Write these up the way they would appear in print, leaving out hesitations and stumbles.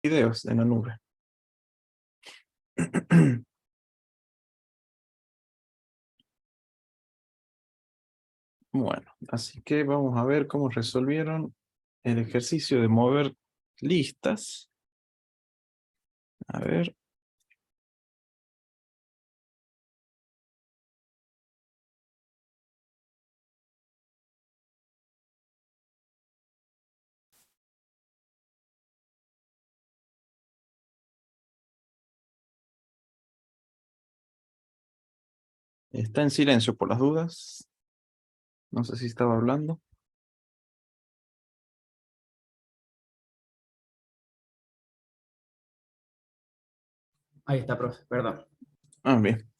videos en la nube. Bueno, así que vamos a ver cómo resolvieron el ejercicio de mover listas. A ver. Está en silencio por las dudas. No sé si estaba hablando. Ahí está, profe, perdón. Ah, bien.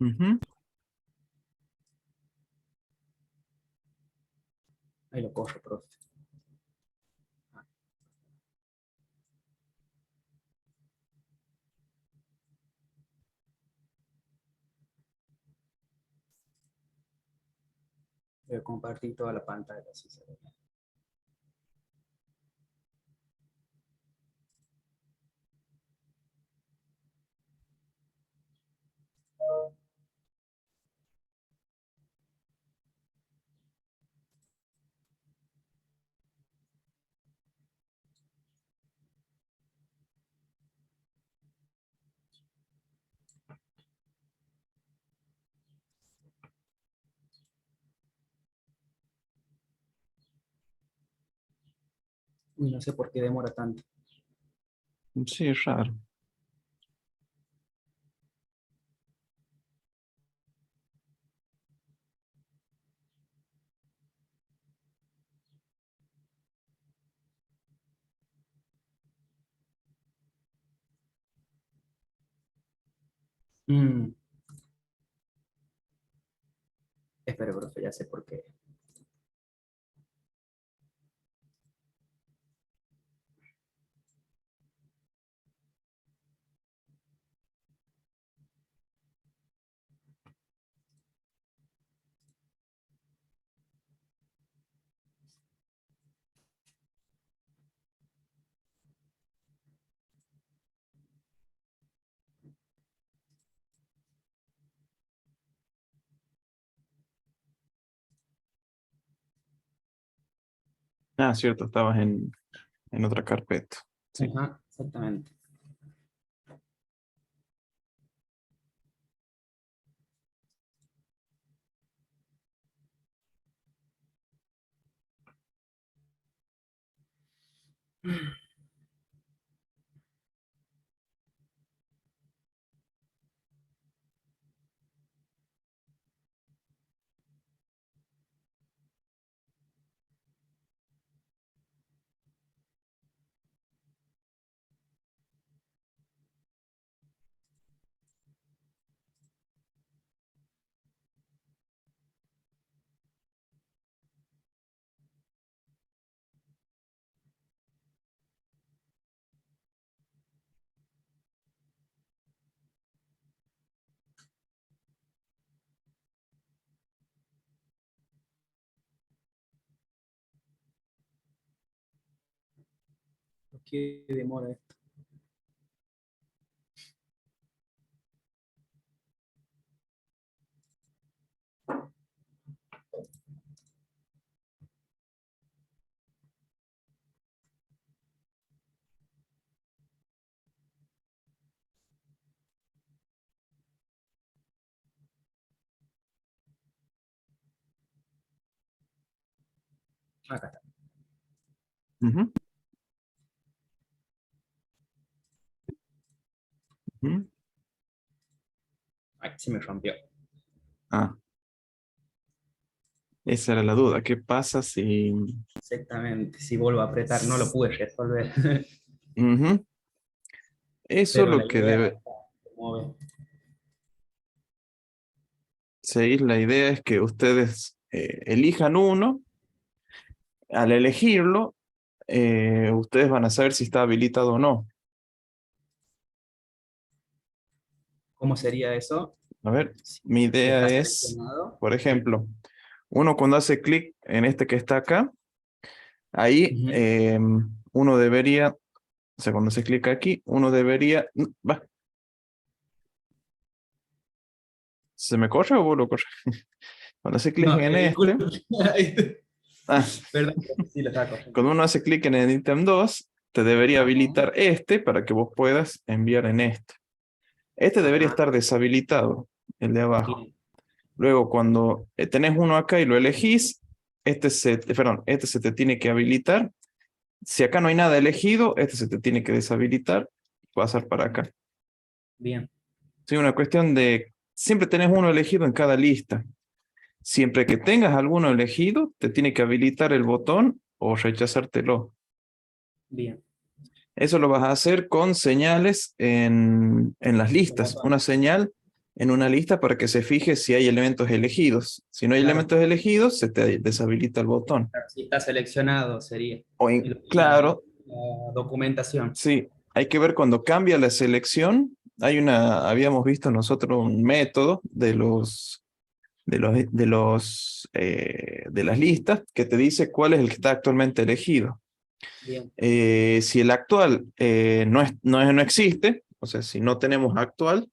Ujú. Ahí lo corro, profe. Voy a compartir toda la pantalla, así se ve. Uy, no sé por qué demora tanto. Sí, es raro. Mm. Espera, profe, ya sé por qué. Ah, cierto, estabas en otra carpeta. Sí. Ajá, exactamente. ¿Por qué demora esto? Acá está. Ujú, ujú. Ay, se me rompió. Ah, esa era la duda. ¿Qué pasa si... Exactamente. Si vuelvo a apretar, no lo pude resolver. Ujú. Eso Pero la lo que idea debe se mueve. seguir, la idea es que ustedes elijan uno Al elegirlo, ustedes van a saber si está habilitado o no. ¿Cómo sería eso? A ver, Si mi idea está es, seleccionado. por ejemplo, uno cuando hace clic en este que está acá, ahí Ujú. uno debería, o sea, cuando se clica aquí, uno debería, va, ¿se me corre o vos lo corre? Cuando hace clic No, en este, disculpe. ah, Perdón, sí lo estaba corriendo. cuando uno hace clic en el ítem 2, te debería Ajá, habilitar este para que vos puedas enviar en este. Este debería ajá, estar deshabilitado, el de abajo. bien, Luego, cuando tenés uno acá y lo elegís, este se te tiene que habilitar. Si acá no hay nada elegido, este se te tiene que deshabilitar y pasar para acá. bien. Sí, una cuestión de, siempre tenés uno elegido en cada lista. Siempre que tengas alguno elegido, te tiene que habilitar el botón o rechazártelo. Bien, Eso lo vas a hacer con señales en las el listas. botón. Una señal en una lista para que se fije si hay elementos elegidos. Si no hay Claro, elementos elegidos, se te deshabilita el botón. claro, si está seleccionado sería. Y Claro, la documentación. sí, hay que ver cuando cambia la selección. Habíamos visto nosotros un método de las listas que te dice cuál es el que está actualmente elegido. Bien, Si el actual no existe, o sea, si no tenemos actual,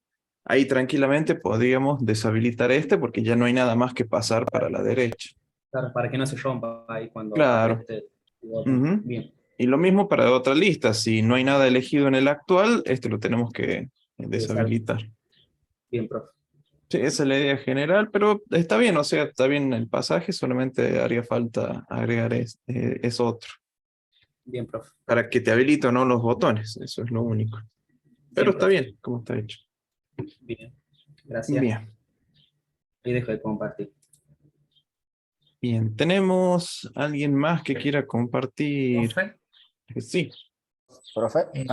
ahí tranquilamente podríamos deshabilitar este porque ya no hay nada más que pasar para la derecha. claro, para que no se rompa ahí cuando Claro. apriete el botón. Ujú. Bien, Y lo mismo para otra lista. Si no hay nada elegido en el actual, este lo tenemos que sabe. deshabilitar. Bien, profe. Sí, esa es la idea general, pero está bien, o sea, está bien el pasaje, solamente haría falta agregar es otro, Bien, profe. para que te habilite o no los botones, eso es lo único. Pero Bien, está profe. bien, como está hecho. Bien, gracias. Bien, Ahí dejo de compartir. bien. ¿Tenemos alguien más que quiera compartir? Profe, Sí. Profe, eh,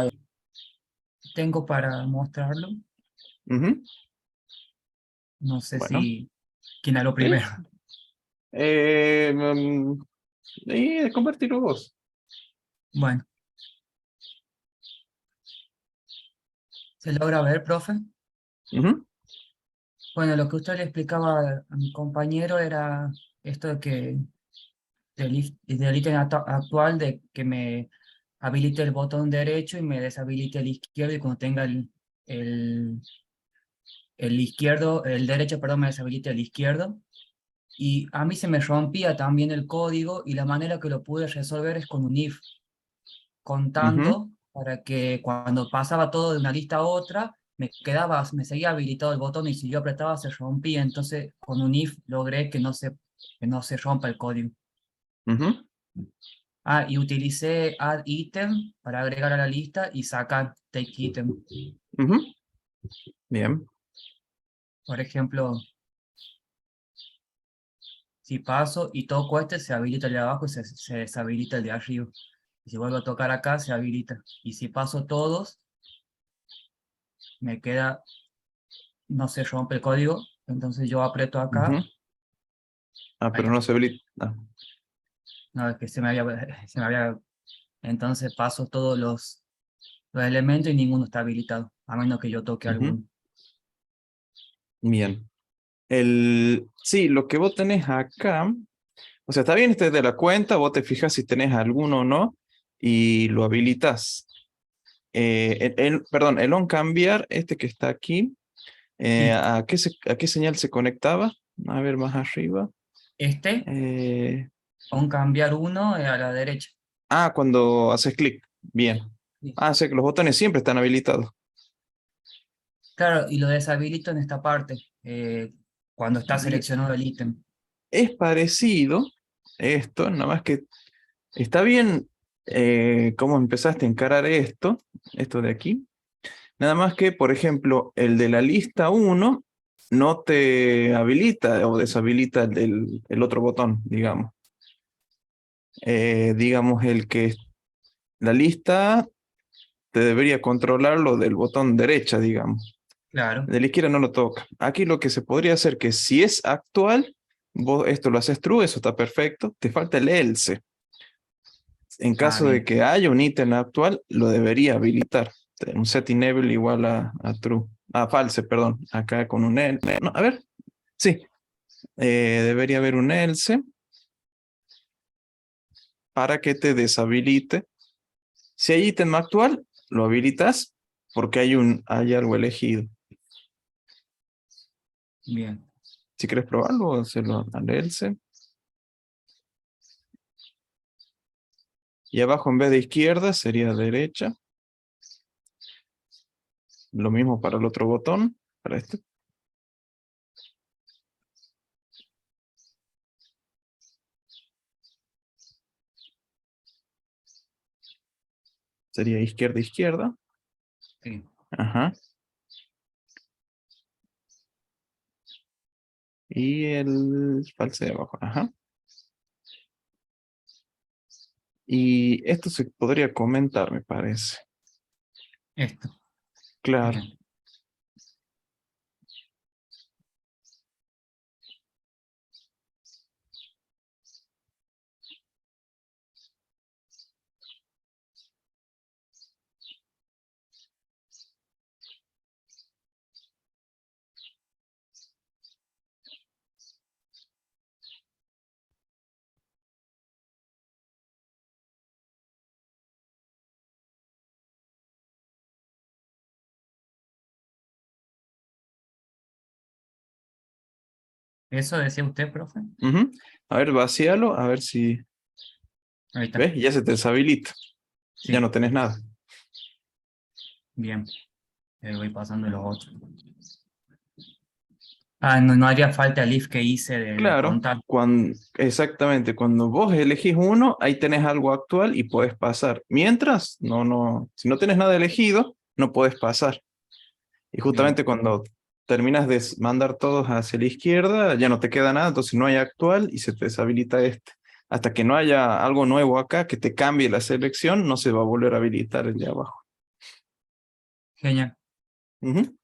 tengo para mostrarlo. Ujú. No sé Bueno, si quién habló sí. primero. Eh, mm, compartirlo vos. Bueno, ¿se logra ver, profe? Ujú, Bueno, lo que usted le explicaba a mi compañero era esto de que del ítem actual de que me habilite el botón derecho y me deshabilite el izquierdo y cuando tenga el, el izquierdo, el derecho, perdón, me deshabilite el izquierdo. Y a mí se me rompía también el código y la manera que lo pude resolver es con un if, ujú, contando para que cuando pasaba todo de una lista a otra, me seguía habilitado el botón y si yo apretaba se rompía. Entonces con un if logré que no se rompa el código. ujú, Ah, y utilicé add item para agregar a la lista y sacar take item. ujú. Bien. Por ejemplo, si paso y toco este, se habilita el de abajo y se deshabilita el de arriba. Y si vuelvo a tocar acá, se habilita. Y si paso todos, me queda, no se rompe el código. Entonces yo aprieto acá. Ujú. Ah, Ahí pero está. no se habilita. Ah, No, es que se me había, entonces paso todos los elementos y ninguno está habilitado, a menos que yo toque ujú. alguno. Bien. Sí, lo que vos tenés acá, o sea, está bien este de la cuenta, vos te fijas si tenés alguno o no y lo habilitas. Perdón, el on cambiar, este que está aquí, Sí, ¿a qué señal se conectaba? A ver, más arriba. este, Eh, con cambiar uno a la derecha. Cuando haces clic. Bien. Sí. Ah, sé que los botones siempre están habilitados. Claro, y lo deshabilito en esta parte, cuando está Bien. seleccionado el ítem. Es parecido esto, nada más que está bien cómo empezaste a encarar esto de aquí. Nada más que, por ejemplo, el de la lista uno no te habilita o deshabilita el otro botón, digamos. Digamos, la lista te debería controlar lo del botón derecha, digamos. Claro, De la izquierda no lo toca. Aquí lo que se podría hacer que si es actual, vos esto lo haces true, eso está perfecto. Te falta el else. en caso de bien. que haya un ítem actual, lo debería habilitar. Un set enable igual a true. A false, perdón. Acá con un else. No, a ver. Sí. Debería haber un else para que te deshabilite. Si hay ítem actual, lo habilitas porque hay algo elegido. Bien. Si quieres probarlo, hacerlo al else. Y abajo en vez de izquierda sería derecha. Lo mismo para el otro botón, para este. Sería izquierda, izquierda. Sí. Ajá. Y el false de abajo. Ajá. Y esto se podría comentar, me parece. Esto. Claro. Bien. ¿Eso decía usted, profe? Ujú. A ver, vacíalo, a ver si... Ahí está. ¿Ves? Ya se te deshabilita. Ya Sí. no tenés nada. Bien. Voy pasando los otros. Ah, no, no haría falta el if que hice de Claro, contar. exactamente. Cuando vos elegís uno, ahí tenés algo actual y podés pasar. Mientras, si no tenés nada elegido, no podés pasar. Y Bien. justamente cuando terminas de mandar todos hacia la izquierda, ya no te queda nada, entonces no hay actual y se te deshabilita este. Hasta que no haya algo nuevo acá que te cambie la selección, no se va a volver a habilitar el de abajo. Genial. Ujú.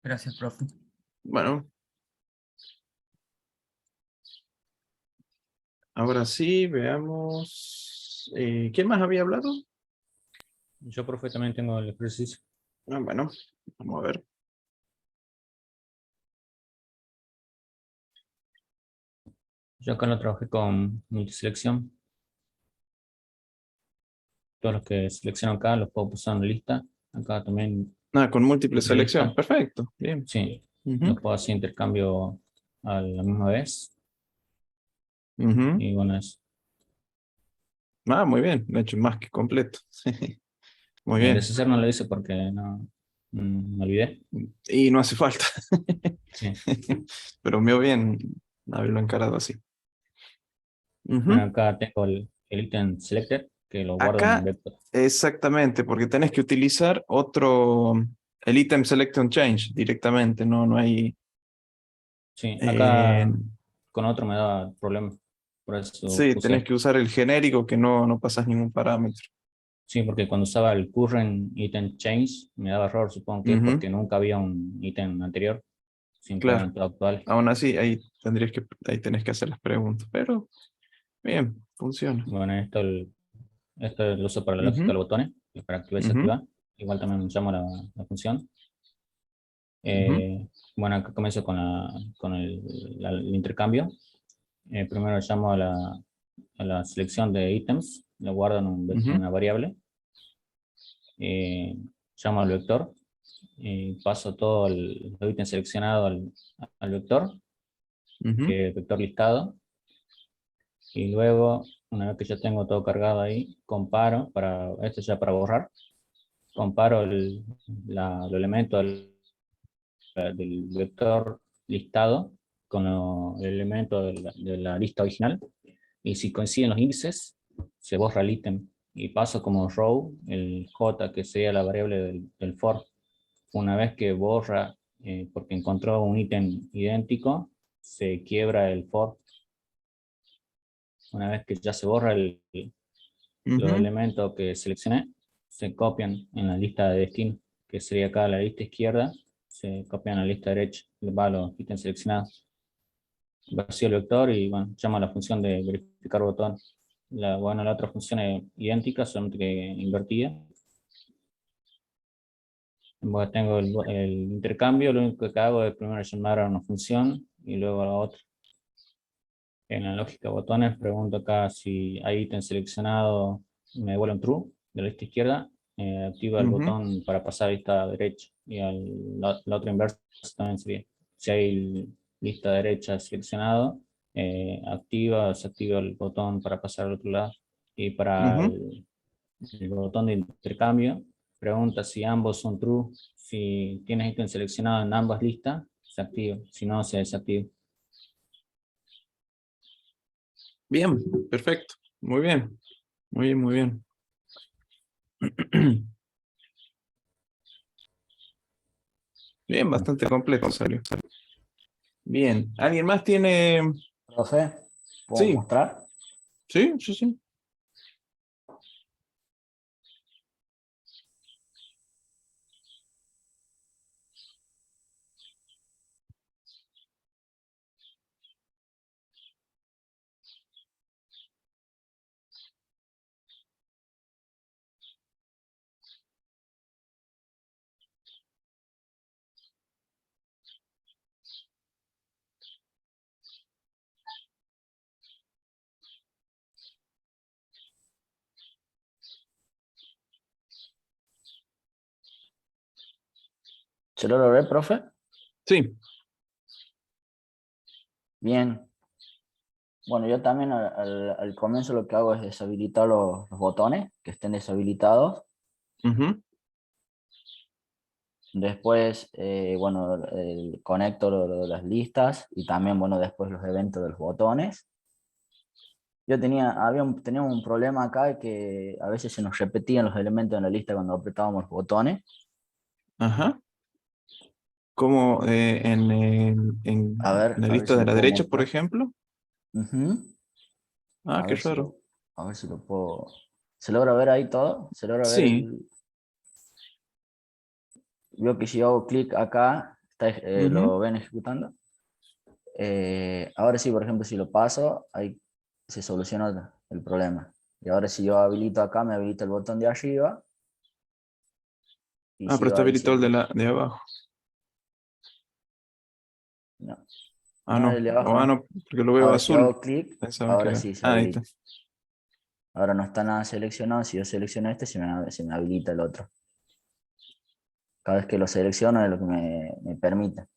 Gracias, profe. Bueno, ahora sí, veamos. ¿Quién más había hablado? Yo, profe, también tengo el ejercicio. Ah, bueno, vamos a ver. Yo acá lo trabajé con multiselección. Todos los que selecciono acá los puedo pasar en lista. Acá también Ah, con múltiple entre selección. lista. Perfecto, bien. Sí, Ujú, los puedo hacer intercambio a la misma vez. ujú. Y bueno, es, Ah, muy bien. De hecho, más que completo. Muy bien. deshacer no lo hice porque no, me olvidé. Y no hace falta. Sí. Pero me bien haberlo encarado así. Bueno, Ujú. acá tengo el ítem selected que lo guardo en un Acá, vector. exactamente, porque tenés que utilizar el ítem select on change directamente, no hay... Sí, eh, acá con otro me da problema. Por eso sí, puse tenés este. que usar el genérico que no pasas ningún parámetro. Sí, porque cuando usaba el current item change me daba error, supongo que es Ujú, porque nunca había un ítem anterior, siempre claro. eran todo actual. Aún así, ahí tenés que hacer las preguntas. Pero, bien, funciona. Bueno, esto lo uso para la lógica de Ujú, los botones, y para activar y ujú, desactivar. Igual también llamo la función. ujú, Bueno, acá comienzo con el intercambio. Primero llamo a la selección de ítems, lo guardo en ujú, una variable. Eh, llamo al vector, paso todo el ítem seleccionado al vector, ujú, que es vector listado, y luego, una vez que ya tengo todo cargado ahí, comparo, esto ya para borrar, comparo los elementos del vector listado con el elemento de la lista original, y si coinciden los índices, se borra el ítem y paso como row el j, que sería la variable del for. Una vez que borra, porque encontró un ítem idéntico, se quiebra el for. Una vez que ya se borra los ujú. elementos que seleccioné, se copian en la lista de destino, que sería acá la lista izquierda, se copian a la lista derecha, va los ítems seleccionados. Vacío el vector y bueno, llama a la función de verificar botón. Bueno, la otra función es idéntica, solamente que invertida. Bueno, tengo el intercambio, lo único que hago es primero llamar a una función y luego a la otra. En la lógica de botones, pregunto acá si hay ítem seleccionado, me devuelve un true de la lista izquierda, activa el Ujú, botón para pasar a lista derecha. Y la otra inversa también sería, si hay lista derecha seleccionado, activa o desactiva el botón para pasar al otro lado. Y para ujú. el botón de intercambio, pregunta si ambos son true, si tienes ítem seleccionado en ambas listas, se activa, si no, se desactiva. Bien, perfecto. Muy bien. Muy bien, muy bien. Bien, bastante completo salió. Bien. ¿Alguien más tiene? Profe, ¿puedo Sí, mostrar? sí, sí, sí. ¿Se lo logré, profe? Sí. Bien. Bueno, yo también al comienzo lo que hago es deshabilitar los botones que estén deshabilitados. Ujú. Después, bueno, conecto las listas y también, bueno, después los eventos de los botones. Yo teníamos un problema acá que a veces se nos repetían los elementos en la lista cuando apretábamos los botones. Ajá. Como en la A ver lista si de lo la puedo derecha, por mostrar. ejemplo. Ujú. Ah, qué raro. A ver si lo puedo. ¿Se logra ver ahí todo? ¿Se logra ver Sí. Veo que si yo hago clic acá, Ujú. lo ven ejecutando. Ahora sí, por ejemplo, si lo paso, ahí se soluciona el problema. Y ahora si yo habilito acá, me habilita el botón de arriba y Ah, pero sigo está ahí habilitado el de sin... de abajo. No, Ah, no, el no. de abajo O, ah, no. no, porque lo veo Ahora si azul. hago clic, Pensaba que ahora era. sí se Ah, ahí está. habilita. Ahora no está nada seleccionado. Si yo selecciono este, se me habilita el otro. Cada vez que lo selecciono es lo que me permite.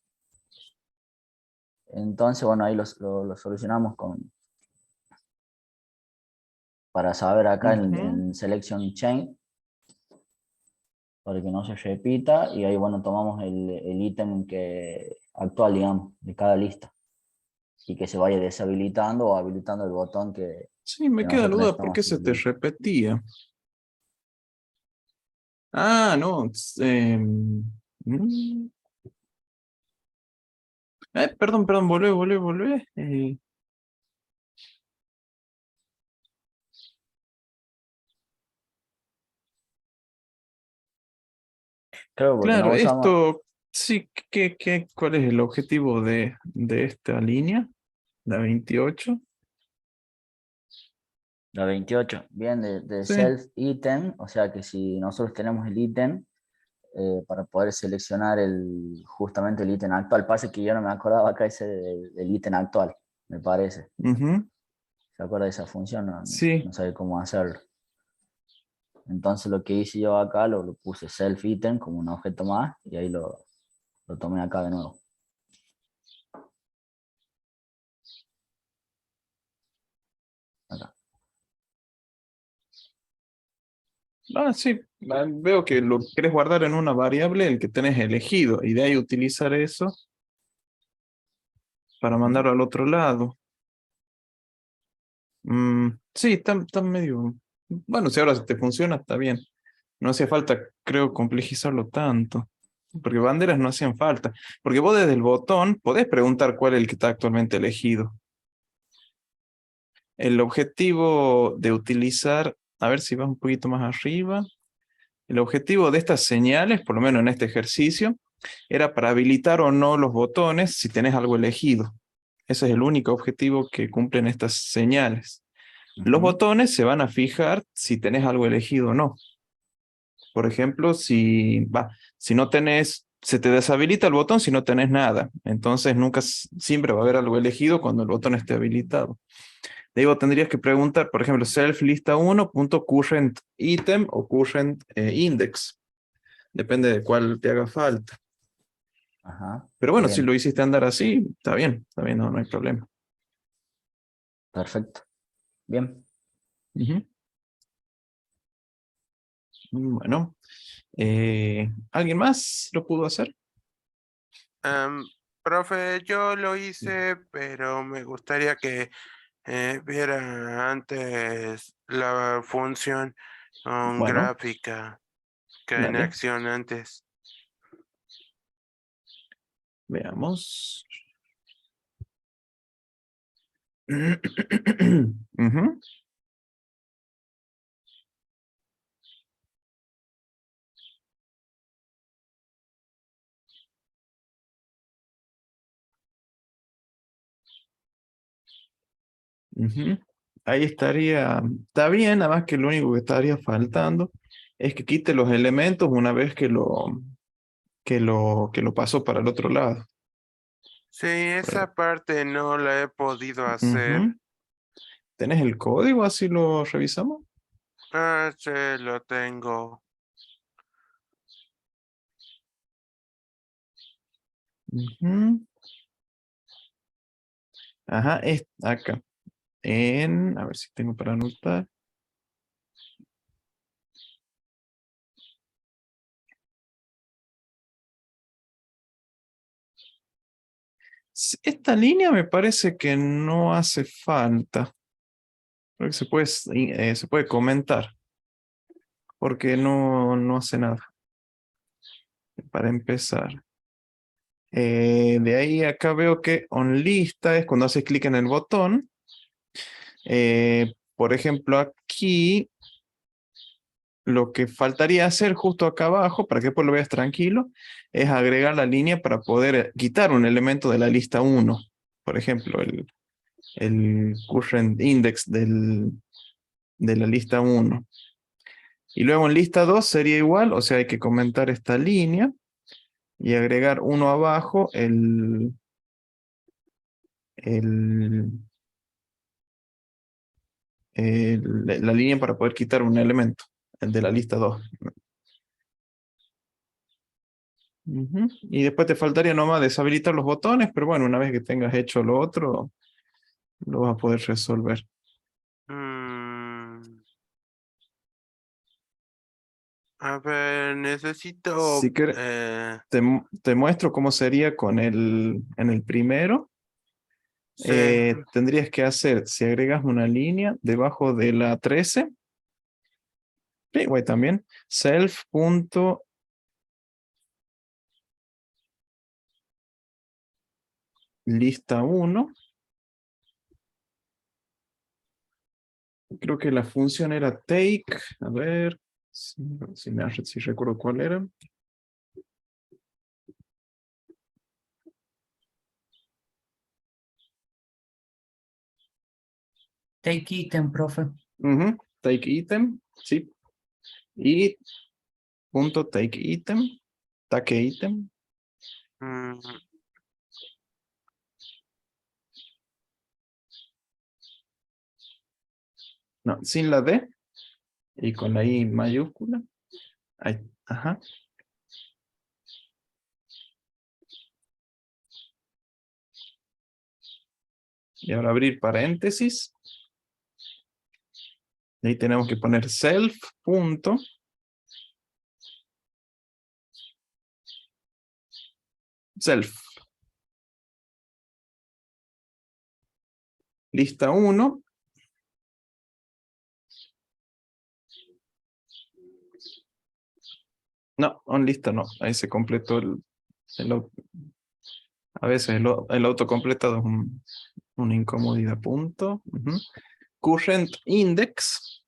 Entonces, bueno, ahí lo solucionamos para saber acá Ujú. en Selection Chain, para que no se repita, y ahí, bueno, tomamos el ítem actual, digamos, de cada lista, y que se vaya deshabilitando o habilitando el botón Sí, me que queda la nosotros duda, ¿por qué necesitamos que se te habilite. repetía? Ah, no. Mm. Perdón, perdón, volvé. Claro, porque no Claro, usamos esto, sí, ¿cuál es el objetivo de esta línea? La 28. la 28, bien, de Sí. self item, o sea que si nosotros tenemos el ítem, para poder seleccionar justamente el ítem actual, pasa que yo no me acordaba acá ese del ítem actual, me parece. Ujú. ¿Se acuerda de esa función? No, Sí. no sabe cómo hacerlo. Entonces lo que hice yo acá, lo puse self item como un objeto más y ahí lo tomé acá de nuevo. Acá. Ah, sí. Veo que lo querés guardar en una variable, el que tenés elegido, y de ahí utilizar eso para Ujú. mandarlo al otro lado. Sí, está medio. Bueno, si ahora te funciona, está bien. No hacía falta, creo, complejizarlo tanto. Porque banderas no hacían falta. Porque vos desde el botón podés preguntar cuál es el que está actualmente elegido. El objetivo de utilizar, a ver si vas un poquito más arriba. El objetivo de estas señales, por lo menos en este ejercicio, era para habilitar o no los botones si tenés algo elegido. Ese es el único objetivo que cumplen estas señales. Los Ujú. botones se van a fijar si tenés algo elegido o no. Por ejemplo, si no tenés, se te deshabilita el botón si no tenés nada. Entonces siempre va a haber algo elegido cuando el botón esté habilitado. Digo, tendrías que preguntar, por ejemplo, self lista 1.current item o current index. Depende de cuál te haga falta. Ajá, Pero bueno, si bien, lo hiciste andar así, está bien, no hay problema. perfecto. Bien. Ujú. Bueno, ¿alguien más lo pudo hacer? Am, Profe, yo lo hice, pero me gustaría que viera antes la función Bueno, gráfica que en dale, acción antes. veamos. Ujú. Ujú. Ahí está bien, nada más que lo único que estaría faltando es que quite los elementos una vez que lo pasó para el otro lado. Sí, Por- esa parte no la he podido hacer. Ujú. ¿Tenés el código? Así lo revisamos. Ah, sí, lo tengo. Ujú. Ajá, es acá. A ver si tengo para anotar. Esta línea me parece que no hace falta. Creo que se puede comentar, porque no hace nada. Para empezar. De ahí acá veo que onLista es cuando haces clic en el botón. Por ejemplo, aquí lo que faltaría hacer justo acá abajo, para que después lo veas tranquilo, es agregar la línea para poder quitar un elemento de la lista 1. Por ejemplo, el current index de la lista 1. Y luego en lista 2 sería igual, o sea, hay que comentar esta línea y agregar uno abajo el, la línea para poder quitar un elemento, el de la lista 2. Ujú. Y después te faltaría nomás deshabilitar los botones, pero bueno, una vez que tengas hecho lo otro, lo vas a poder resolver. Mm, a ver, Si necesito... quieres, te muestro cómo sería en el primero. sí, Tendrías que hacer, si agregas una línea debajo de la 13, sí, güey, también, self.lista 1. Creo que la función era take. A ver, si recuerdo cuál era. Take item, profe. Ujú, take item, sí. Y punto take item, take item. mm, No, sin la D y con la I mayúscula. Ahí, ajá. Y ahora abrir paréntesis. Y ahí tenemos que poner self. Self. Lista 1. No, on lista no. Ahí se completó a veces el autocompletado es una incomodidad. Punto. Ujú. Current index.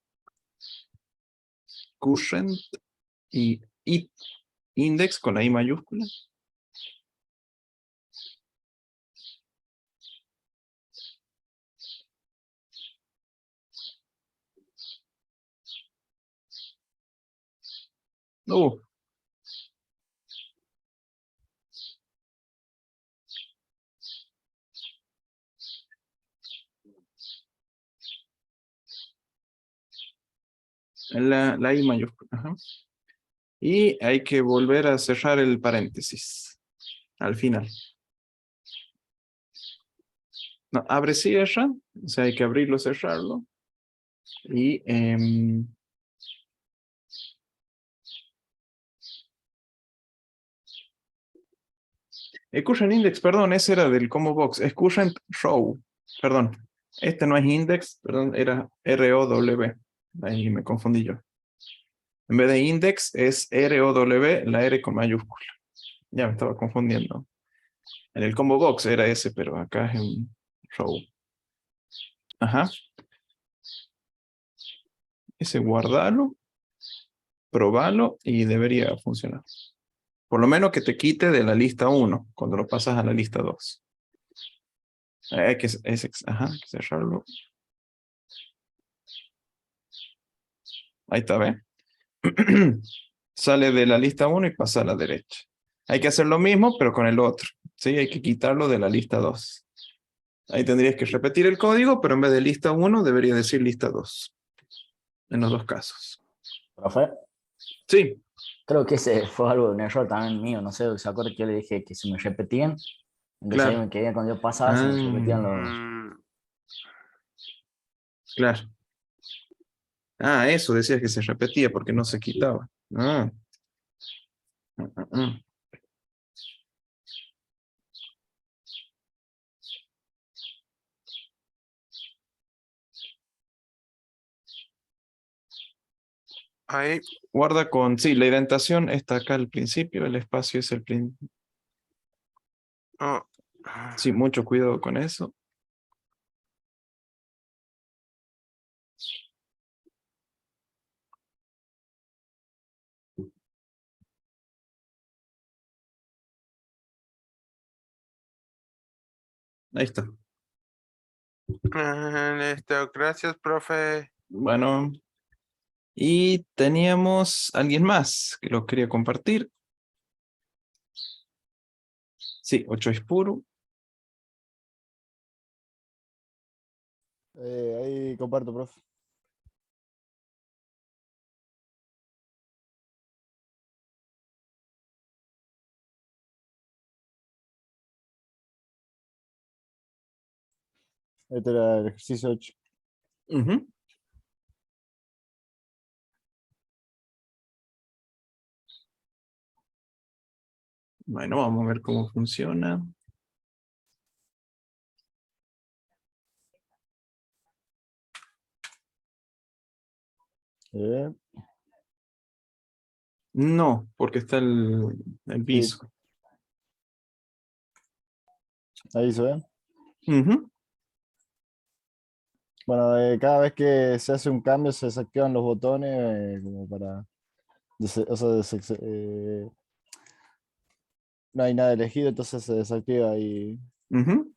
Current y index con la I mayúscula. Uh, la I mayúscula. Ajá. Y hay que volver a cerrar el paréntesis al final. No, abre, cierra. O sea, hay que abrirlo, cerrarlo. Y el current index, perdón, ese era del combo box. Es current row. Perdón. Este no es index, perdón, era ROW. Ahí me confundí yo. En vez de index es ROW, la R con mayúscula. Ya me estaba confundiendo. En el combo box era ese, pero acá es un row. Ajá. Ese guardalo, probalo y debería funcionar. Por lo menos que te quite de la lista 1 cuando lo pasas a la lista 2. Hay que, ajá, hay que cerrarlo. Ahí está, ¿ve? Sale de la lista 1 y pasa a la derecha. Hay que hacer lo mismo, pero con el otro. ¿Sí? Hay que quitarlo de la lista 2. Ahí tendrías que repetir el código, pero en vez de lista 1 debería decir lista 2. En los dos casos. Profe, Sí, creo que ese fue algo, un error también mío, no sé, ¿se acuerda que yo le dije que se me repetían? Entonces ahí claro. me quedé cuando yo pasaba, se me repetían los... Mm, Claro. Ah, eso decías que se repetía porque no se quitaba. Ah. Ah. ahí. Guarda con, sí, la indentación está acá al principio, el espacio es el principio. Oh, Sí, mucho cuidado con eso. Ahí está. listo, gracias, profe. Bueno, y teníamos alguien más que lo quería compartir. Sí, 8 es puro. Ahí comparto, profe. Este era el ejercicio 8. Ujú. Bueno, vamos a ver cómo funciona. No, porque está el piso. Ahí se ve. Ujú. Bueno, cada vez que se hace un cambio se desactivan los botones como para... o sea, no hay nada elegido, entonces se desactiva Ujú.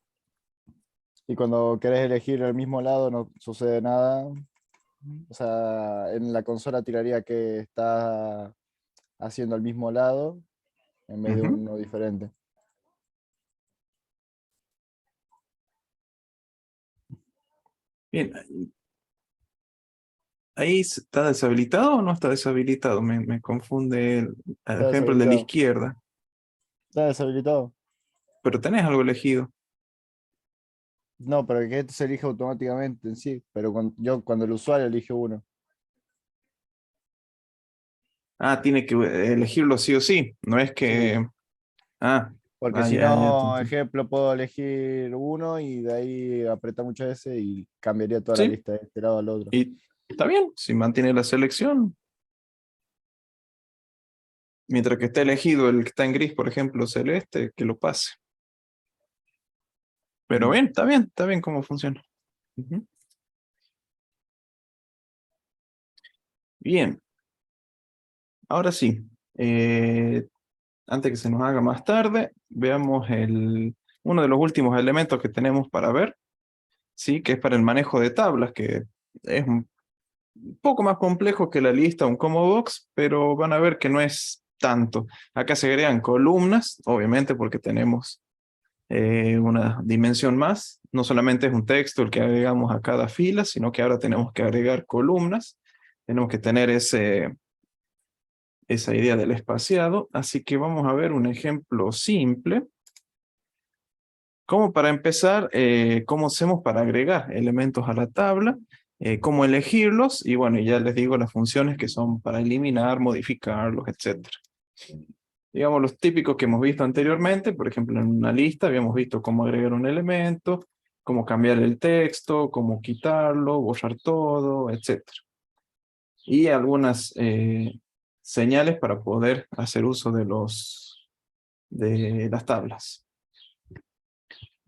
y cuando querés elegir el mismo lado no sucede nada. O sea, en la consola tiraría que está haciendo el mismo lado en vez de Ujú. uno diferente. Bien. ¿Ahí está deshabilitado o no está deshabilitado? Me confunde el Está ejemplo el de la deshabilitado. izquierda. Está deshabilitado. Pero tenés algo elegido. No, pero que esto se elige automáticamente en sí. Pero cuando el usuario elige uno. Ah, tiene que elegirlo sí o sí. No es Sí. que... Ah, Porque si ya te no, entendí. ejemplo, puedo elegir uno y de ahí apretar muchas veces y cambiaría toda la Sí, lista de este lado al otro. y está bien. Si mantiene la selección. Mientras que esté elegido el que está en gris, por ejemplo, celeste, que lo pase. Pero Mm. bien, está bien cómo funciona. Ujú. Bien, ahora sí. Antes que se nos haga más tarde, veamos uno de los últimos elementos que tenemos para ver, ¿sí? Que es para el manejo de tablas, que es un poco más complejo que la lista, un combo box, pero van a ver que no es tanto. Acá se agregan columnas, obviamente porque tenemos una dimensión más. No solamente es un texto el que agregamos a cada fila, sino que ahora tenemos que agregar columnas. Tenemos que tener esa idea del espaciado. Así que vamos a ver un ejemplo simple. Como para empezar, cómo hacemos para agregar elementos a la tabla, cómo elegirlos, y bueno, ya les digo las funciones que son para eliminar, modificarlos, etc. Digamos los típicos que hemos visto anteriormente, por ejemplo en una lista habíamos visto cómo agregar un elemento, cómo cambiar el texto, cómo quitarlo, borrar todo, etc. Y algunas señales para poder hacer uso de las tablas.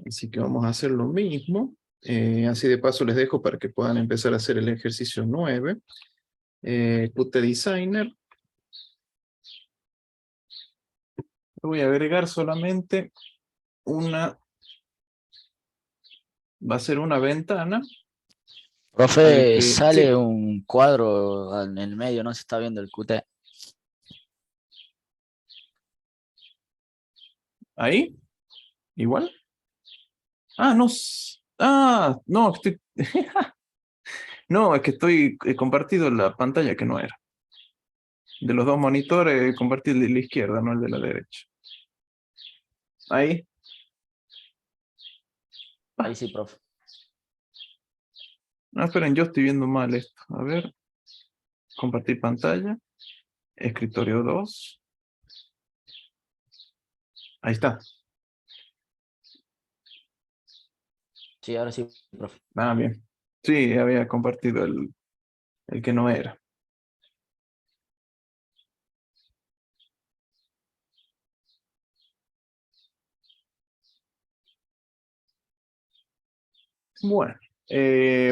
Así que vamos a hacer lo mismo. Así de paso les dejo para que puedan empezar a hacer el ejercicio 9. Qt Designer. Voy a agregar solamente una. Va a ser una ventana. Profe, Sí, sale un cuadro en el medio, no se está viendo el QT. ahí. Igual. Ah, no. No, estoy. No, es que estoy compartido la pantalla que no era. De los dos monitores, compartí el de la izquierda, no el de la derecha. Ahí. Ahí sí, profe. No, esperen, yo estoy viendo mal esto. A ver. Compartir pantalla. Escritorio 2. Ahí está. Sí, ahora sí, profe. Ah, bien. Sí, había compartido el que no era. Bueno,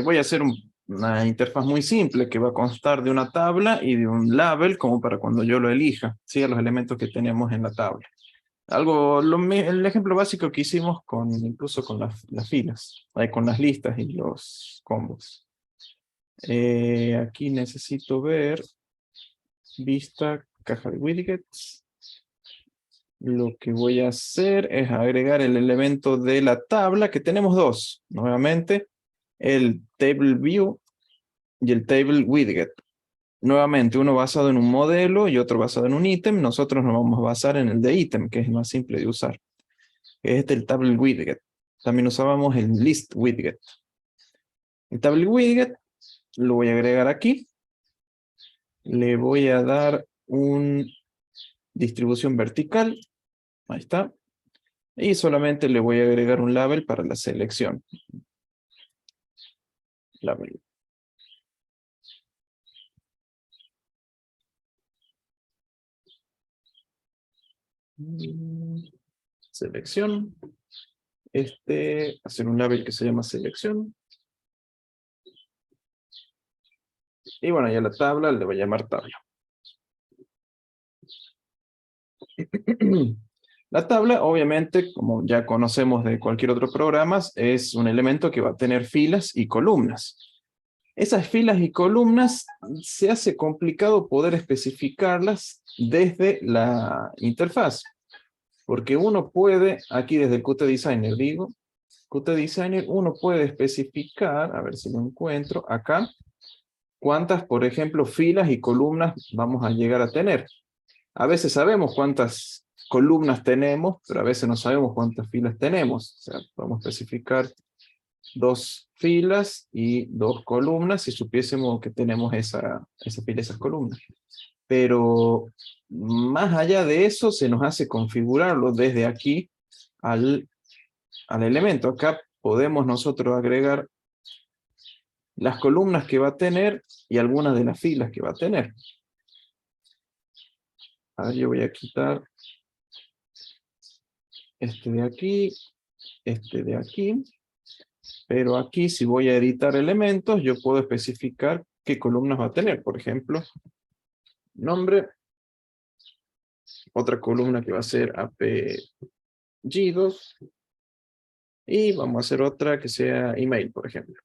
voy a hacer una interfaz muy simple que va a constar de una tabla y de un label como para cuando yo lo elija, ¿sí? A los elementos que tenemos en la tabla. El ejemplo básico que hicimos incluso con las filas, con las listas y los combos. Aquí necesito ver vista, caja de widgets. Lo que voy a hacer es agregar el elemento de la tabla, que tenemos dos, nuevamente, el table view y el table widget. Nuevamente, uno basado en un modelo y otro basado en un ítem. Nosotros nos vamos a basar en el de ítem, que es más simple de usar. Es el table widget. También usábamos el list widget. El table widget lo voy a agregar aquí. Le voy a dar una distribución vertical. Ahí está. Y solamente le voy a agregar un label para la selección. Label. Selección. Hacer un label que se llama selección. Y bueno, ya la tabla le voy a llamar tabla. La tabla, obviamente, como ya conocemos de cualquier otro programa, es un elemento que va a tener filas y columnas. Esas filas y columnas se hace complicado poder especificarlas desde la interfaz. Porque uno puede, aquí desde el Qt Designer digo, Qt Designer uno puede especificar, a ver si lo encuentro, acá, cuántas, por ejemplo, filas y columnas vamos a llegar a tener. A veces sabemos cuántas columnas tenemos, pero a veces no sabemos cuántas filas tenemos. O sea, podemos especificar 2 filas y 2 columnas si supiésemos que tenemos esa fila, esas columnas. Pero más allá de eso, se nos hace configurarlo desde aquí al elemento. Acá podemos nosotros agregar las columnas que va a tener y algunas de las filas que va a tener. A ver, yo voy a quitar este de aquí, este de aquí, pero aquí si voy a editar elementos, yo puedo especificar qué columnas va a tener. Por ejemplo, nombre, otra columna que va a ser apellidos, y vamos a hacer otra que sea email, por ejemplo.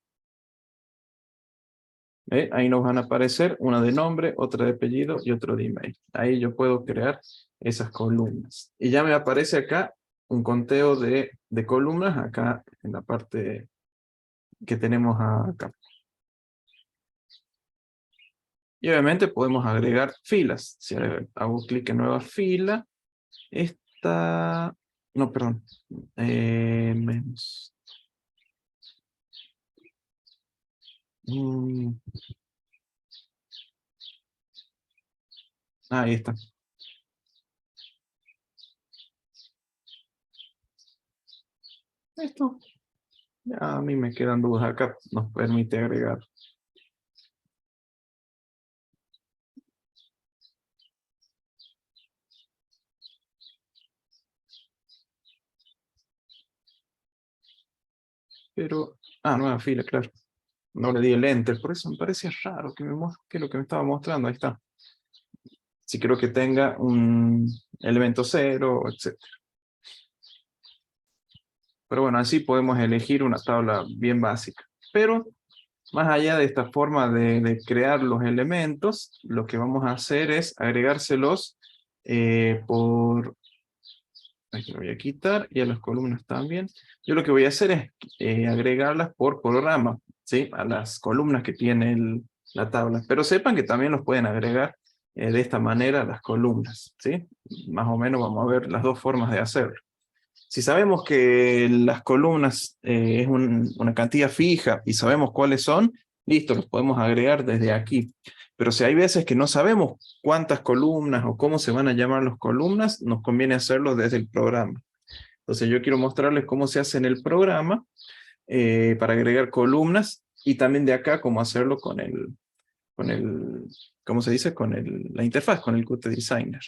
Ahí nos van a aparecer una de nombre, otra de apellido y otro de email. Ahí yo puedo crear esas columnas. Y ya me aparece acá un conteo de columnas acá en la parte que tenemos acá. Y obviamente podemos agregar filas. Si hago clic en nueva fila, esta... No, perdón. Menos. Mm, ahí está. Esto. Ya a mí me quedan dudas acá. Nos permite agregar. Pero... Ah, nueva fila, claro. No le di el enter, por eso me parecía raro que que lo que me estaba mostrando, ahí está. Si quiero que tenga un elemento 0, etc. Pero bueno, así podemos elegir una tabla bien básica. Pero más allá de esta forma de crear los elementos, lo que vamos a hacer es agregárselos por... Aquí lo voy a quitar y a las columnas también. Yo lo que voy a hacer es agregarlas por programa, ¿sí? A las columnas que tiene la tabla. Pero sepan que también los pueden agregar de esta manera a las columnas, ¿sí? Más o menos vamos a ver las dos formas de hacerlo. Si sabemos que las columnas es una cantidad fija y sabemos cuáles son, listo, los podemos agregar desde aquí. Pero si hay veces que no sabemos cuántas columnas o cómo se van a llamar las columnas, nos conviene hacerlo desde el programa. Entonces yo quiero mostrarles cómo se hace en el programa para agregar columnas y también de acá cómo hacerlo con ¿cómo se dice? Con la interfaz, con el Qt Designer.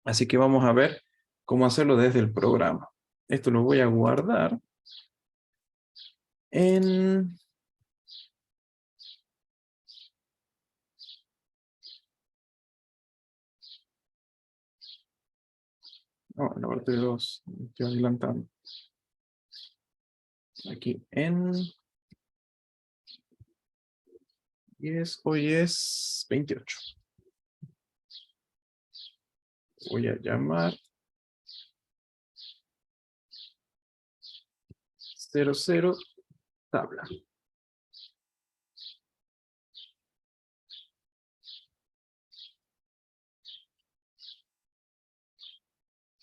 Así que vamos a ver cómo hacerlo desde el programa. Esto lo voy a guardar en... No, en la parte de 2, estoy adelantando. Aquí en... hoy es 28. Voy a llamar 00 tabla.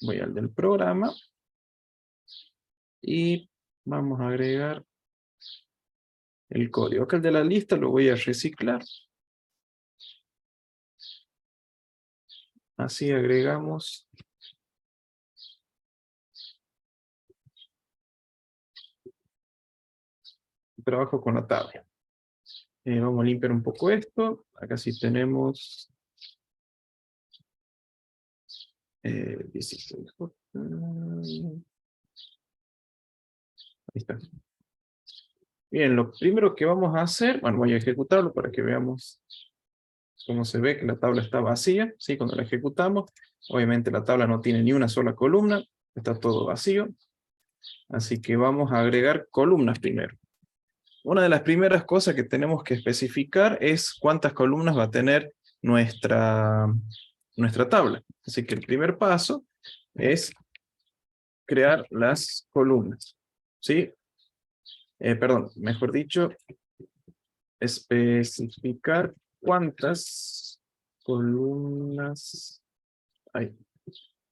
Voy al del programa. Y vamos a agregar el código. Acá el de la lista lo voy a reciclar. Así agregamos trabajo con la tabla. Vamos a limpiar un poco esto. Acá sí tenemos 16. Ahí está. Bien, lo primero que vamos a hacer, bueno, voy a ejecutarlo para que veamos cómo se ve que la tabla está vacía, ¿sí? Cuando la ejecutamos, obviamente la tabla no tiene ni una sola columna, está todo vacío. Así que vamos a agregar columnas primero. Una de las primeras cosas que tenemos que especificar es cuántas columnas va a tener nuestra tabla. Así que el primer paso es crear las columnas, ¿sí? Perdón, mejor dicho, especificar cuántas columnas hay.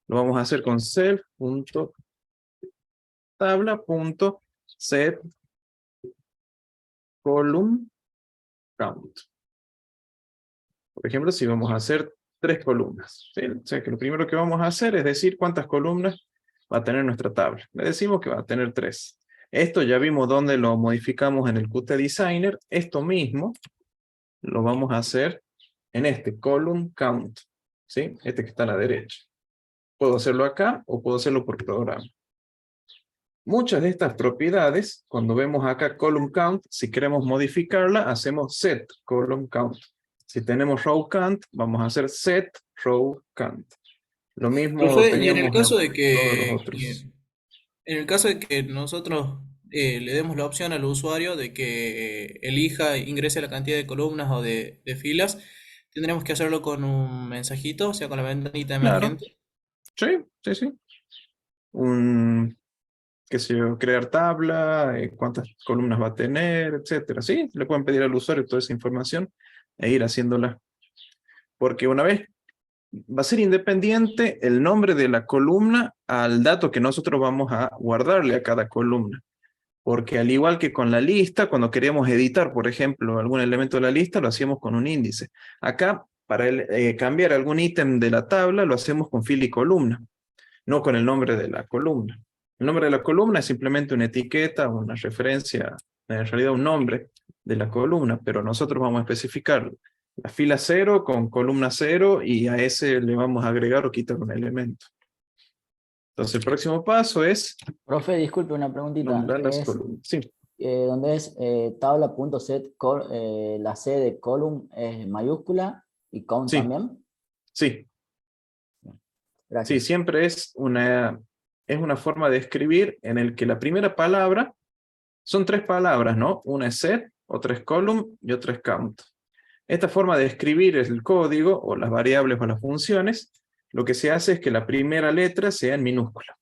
Lo vamos a hacer con self.tabla.set column count. Por ejemplo, si vamos a hacer 3 columnas, ¿sí? O sea que lo primero que vamos a hacer es decir cuántas columnas va a tener nuestra tabla. Le decimos que va a tener 3. Esto ya vimos dónde lo modificamos en el Qt Designer. Esto mismo lo vamos a hacer en este column count, ¿sí? Este que está a la derecha. Puedo hacerlo acá o puedo hacerlo por programa. Muchas de estas propiedades, cuando vemos acá column count, si queremos modificarla, hacemos set column count. Si tenemos row count, vamos a hacer set row count. Lo mismo Profe, y en el teníamos caso de en todos los que, otros. en el caso de que nosotros le demos la opción al usuario de que elija, ingrese la cantidad de columnas o de filas, tendremos que hacerlo con un mensajito, o sea, con la ventanita Claro, emergente. sí, sí, sí. Qué sé yo, crear tabla, cuántas columnas va a tener, etcétera. Sí, le pueden pedir al usuario toda esa información e ir haciéndola. Porque una vez va a ser independiente el nombre de la columna al dato que nosotros vamos a guardarle a cada columna. Porque al igual que con la lista, cuando queremos editar, por ejemplo, algún elemento de la lista, lo hacíamos con un índice. Acá, para cambiar algún ítem de la tabla, lo hacemos con fila y columna, no con el nombre de la columna. El nombre de la columna es simplemente una etiqueta, una referencia, en realidad un nombre de la columna, pero nosotros vamos a especificar la fila 0 con columna 0 y a ese le vamos a agregar o quitar un elemento. Entonces el próximo paso es Profe, disculpe una preguntita. nombrar las Es columnas. Sí, donde es tabla.set, la C de column es mayúscula y count sí, también. sí. Sí, Gracias. siempre es una forma de escribir en el que la primera palabra, son 3 palabras, ¿no? Una es set, otra es column y otra es count. Esta forma de escribir el código o las variables o las funciones, lo que se hace es que la primera letra sea en minúscula.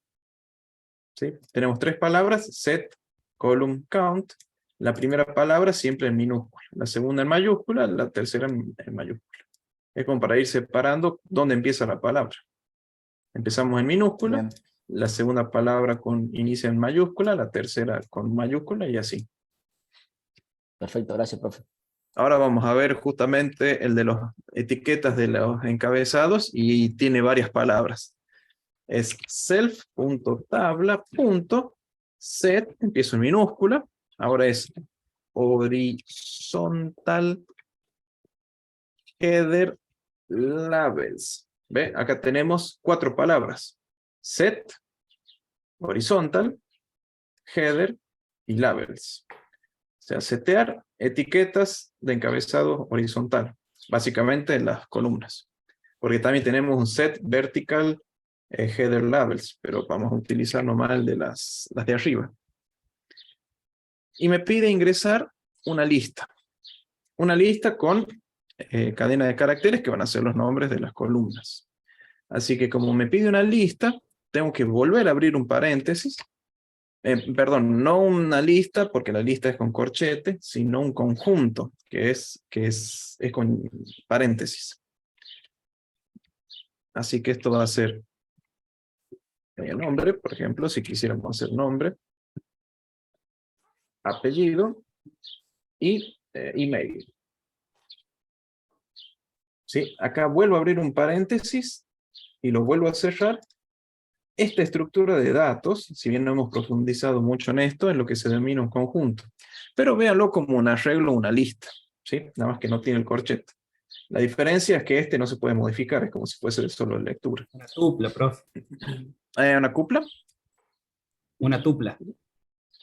¿Sí? Tenemos 3 palabras, set, column, count. La primera palabra siempre en minúscula, la segunda en mayúscula, la tercera en mayúscula. Es como para ir separando dónde empieza la palabra. Empezamos en minúscula, Bien. la segunda palabra inicia en mayúscula, la tercera con mayúscula y así. Perfecto, gracias, profe. Ahora vamos a ver justamente el de las etiquetas de los encabezados y tiene varias palabras. Es self.tabla.set, empiezo en minúscula, ahora es horizontal header labels. ¿Ve? Acá tenemos 4 palabras. Set, horizontal, header y labels. O sea, setear etiquetas de encabezado horizontal, básicamente en las columnas. Porque también tenemos un set vertical header labels, pero vamos a utilizar nomás el de las de arriba. Y me pide ingresar una lista. Una lista con cadena de caracteres que van a ser los nombres de las columnas. Así que como me pide una lista, tengo que volver a abrir un paréntesis. Perdón, no una lista, porque la lista es con corchete, sino un conjunto, que es con paréntesis. Así que esto va a ser el nombre, por ejemplo, si quisiéramos hacer nombre, apellido y email. ¿Sí? Acá vuelvo a abrir un paréntesis y lo vuelvo a cerrar. Esta estructura de datos, si bien no hemos profundizado mucho en esto, es lo que se denomina un conjunto. Pero véanlo como un arreglo, una lista, ¿sí? Nada más que no tiene el corchete. La diferencia es que este no se puede modificar, es como si fuese solo lectura. Una tupla, profe. ¿Una cupla? Una tupla.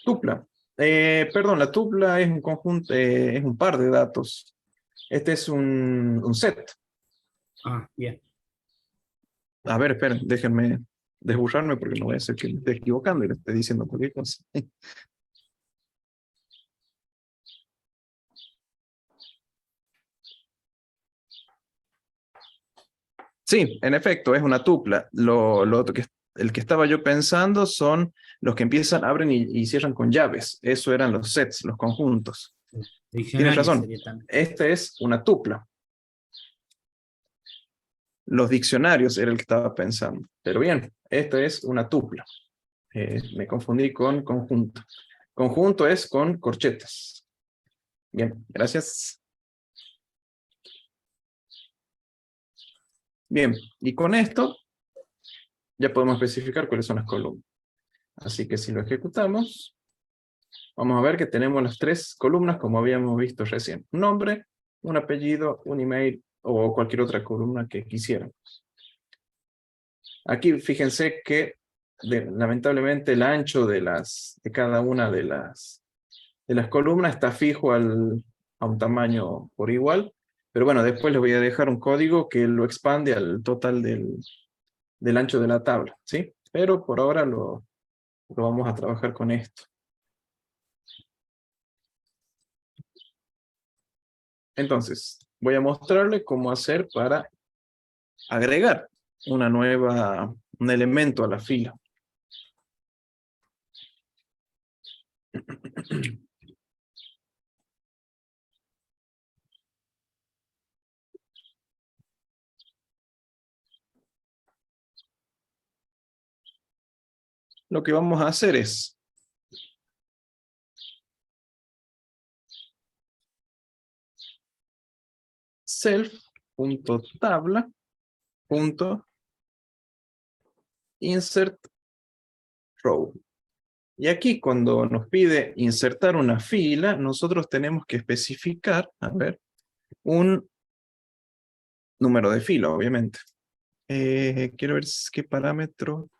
Tupla. Perdón, la tupla es un conjunto, es un par de datos. Este es un set. Ah, bien. A ver, esperen, déjenme desburrarme porque no voy a ser que me esté equivocando y le esté diciendo cualquier cosa. Sí, en efecto, es una tupla. El que estaba yo pensando son los que empiezan, abren y cierran con llaves. Eso eran los sets, los conjuntos. Tienes Diccionario razón. sería también. Este es una tupla. Los diccionarios era el que estaba pensando. Pero bien, esta es una tupla. Me confundí con conjunto. Conjunto es con corchetas. Bien, gracias. Bien, y con esto ya podemos especificar cuáles son las columnas. Así que si lo ejecutamos, vamos a ver que tenemos las 3 columnas como habíamos visto recién. Un nombre, un apellido, un email o cualquier otra columna que quisieran. Aquí fíjense que lamentablemente el ancho de cada una de las columnas está fijo a un tamaño por igual. Pero bueno, después les voy a dejar un código que lo expande al total del ancho de la tabla, ¿sí? Pero por ahora lo vamos a trabajar con esto. Entonces, voy a mostrarle cómo hacer para agregar un elemento a la fila. Lo que vamos a hacer es self.tabla.insert row. Y aquí cuando nos pide insertar una fila, nosotros tenemos que especificar, a ver, un número de fila, obviamente. Quiero ver qué parámetro,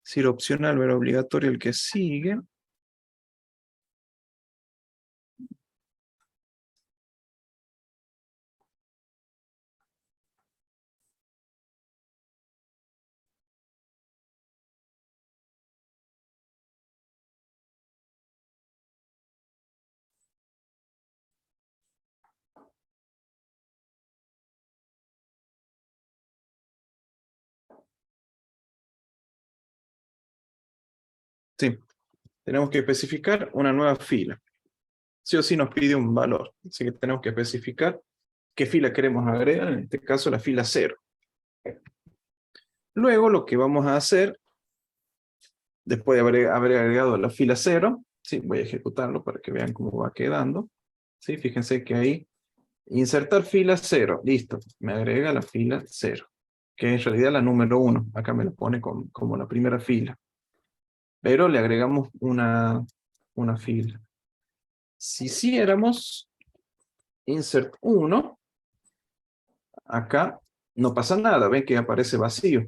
si era opcional o era obligatorio el que sigue. Sí, tenemos que especificar una nueva fila. Sí o sí nos pide un valor, así que tenemos que especificar qué fila queremos agregar, en este caso la fila 0. Luego lo que vamos a hacer, después de haber agregado la fila 0, sí, voy a ejecutarlo para que vean cómo va quedando. Sí, fíjense que ahí, insertar fila 0, listo, me agrega la fila 0, que es en realidad la número 1, acá me lo pone como la primera fila. Pero le agregamos una fila. Si hiciéramos insert 1, acá no pasa nada, ven que aparece vacío,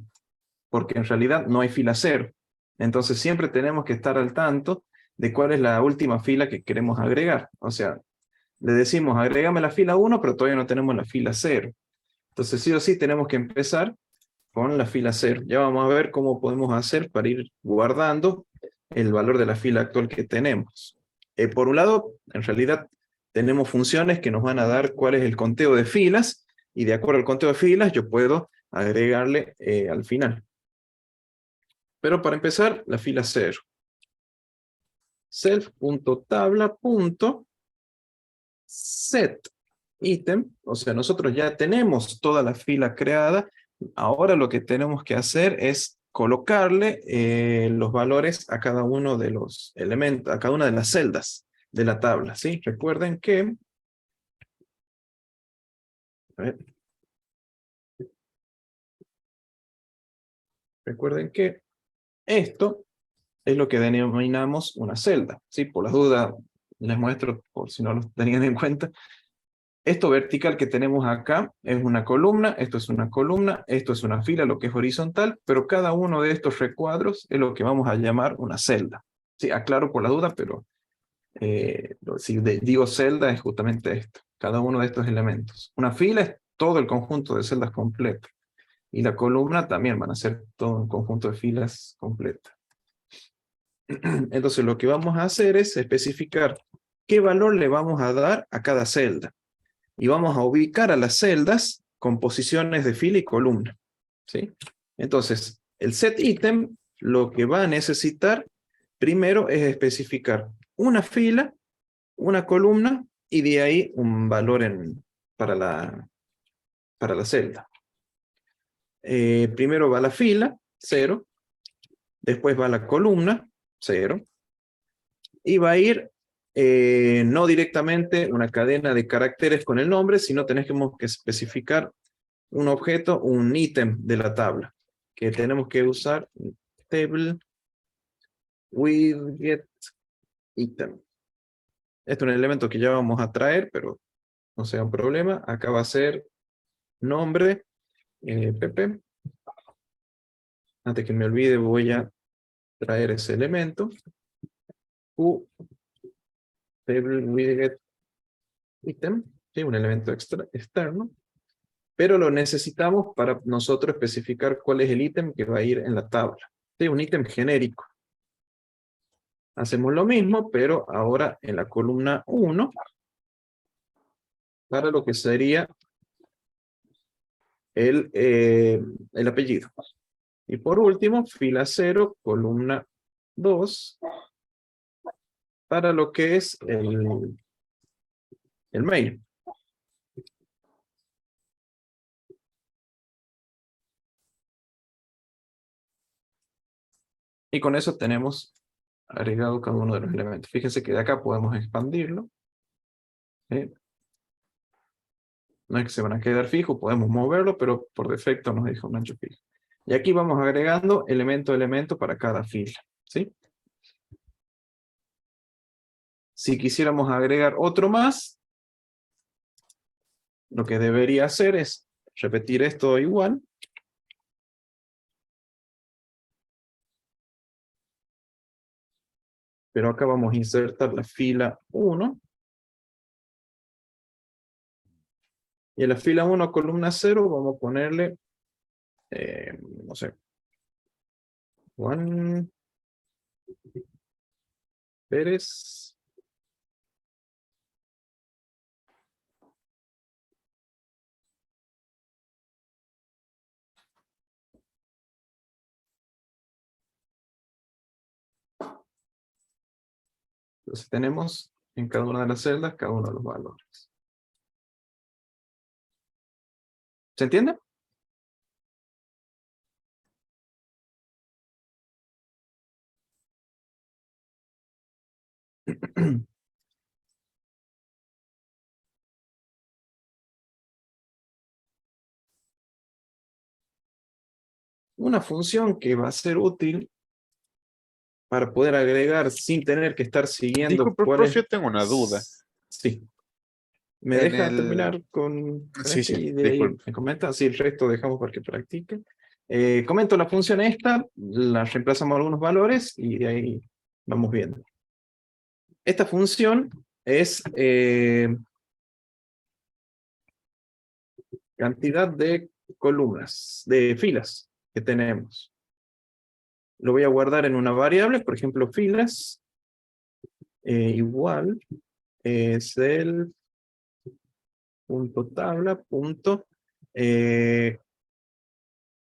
porque en realidad no hay fila 0. Entonces siempre tenemos que estar al tanto de cuál es la última fila que queremos agregar. O sea, le decimos agrégame la fila 1, pero todavía no tenemos la fila 0. Entonces sí o sí tenemos que empezar con la fila 0. Ya vamos a ver cómo podemos hacer para ir guardando el valor de la fila actual que tenemos. Por un lado, en realidad tenemos funciones que nos van a dar cuál es el conteo de filas, y de acuerdo al conteo de filas yo puedo agregarle al final. Pero para empezar, la fila 0. Self.tabla.setItem, o sea, nosotros ya tenemos toda la fila creada. Ahora lo que tenemos que hacer es colocarle los valores a cada uno de los elementos, a cada una de las celdas de la tabla, ¿sí? Recuerden que... A ver. Recuerden que esto es lo que denominamos una celda, ¿sí? Por las dudas les muestro, por si no lo tenían en cuenta. Esto vertical que tenemos acá es una columna, esto es una columna, esto es una fila, lo que es horizontal, pero cada uno de estos recuadros es lo que vamos a llamar una celda. Sí, aclaro por la duda, pero si digo celda es justamente esto, cada uno de estos elementos. Una fila es todo el conjunto de celdas completo, y la columna también van a ser todo un conjunto de filas completas. Entonces lo que vamos a hacer es especificar qué valor le vamos a dar a cada celda. Y vamos a ubicar a las celdas con posiciones de fila y columna, ¿sí? Entonces, el setItem lo que va a necesitar primero es especificar una fila, una columna, y de ahí un valor para la celda. Primero va la fila, 0. Después va la columna, 0. Y va a ir no directamente una cadena de caracteres con el nombre, sino tenemos que especificar un objeto, un ítem de la tabla, que tenemos que usar table widget item. Este es un elemento que ya vamos a traer, pero no sea un problema. Acá va a ser nombre, pp. Antes que me olvide, voy a traer ese elemento. Table widget item, ¿sí? Un elemento externo, pero lo necesitamos para nosotros especificar cuál es el ítem que va a ir en la tabla. ¿Sí? Un ítem genérico. Hacemos lo mismo, pero ahora en la columna 1 para lo que sería el apellido. Y por último, fila 0, columna 2, para lo que es el mail. Y con eso tenemos agregado cada uno de los elementos. Fíjense que de acá podemos expandirlo. ¿Sí? No es que se van a quedar fijos, podemos moverlo, pero por defecto nos deja un ancho fijo. Y aquí vamos agregando elemento a elemento para cada fila. ¿Sí? Si quisiéramos agregar otro más, lo que debería hacer es repetir esto igual. Pero acá vamos a insertar la fila 1. Y en la fila 1, columna 0, vamos a ponerle, no sé, Juan Pérez. Entonces tenemos en cada una de las celdas cada uno de los valores. ¿Se entiende? Una función que va a ser útil para poder agregar sin tener que estar siguiendo Disculpe, cuál profe, es. yo tengo una duda. Sí. ¿Me En deja el- terminar con Sí, este? sí, Y de ahí disculpe. me comenta. Sí, el resto dejamos para que practique. Comento la función esta, la reemplazamos algunos valores y de ahí vamos viendo. Esta función es cantidad de columnas, de filas que tenemos. Lo voy a guardar en una variable, por ejemplo, filas, igual, es el punto tabla, punto,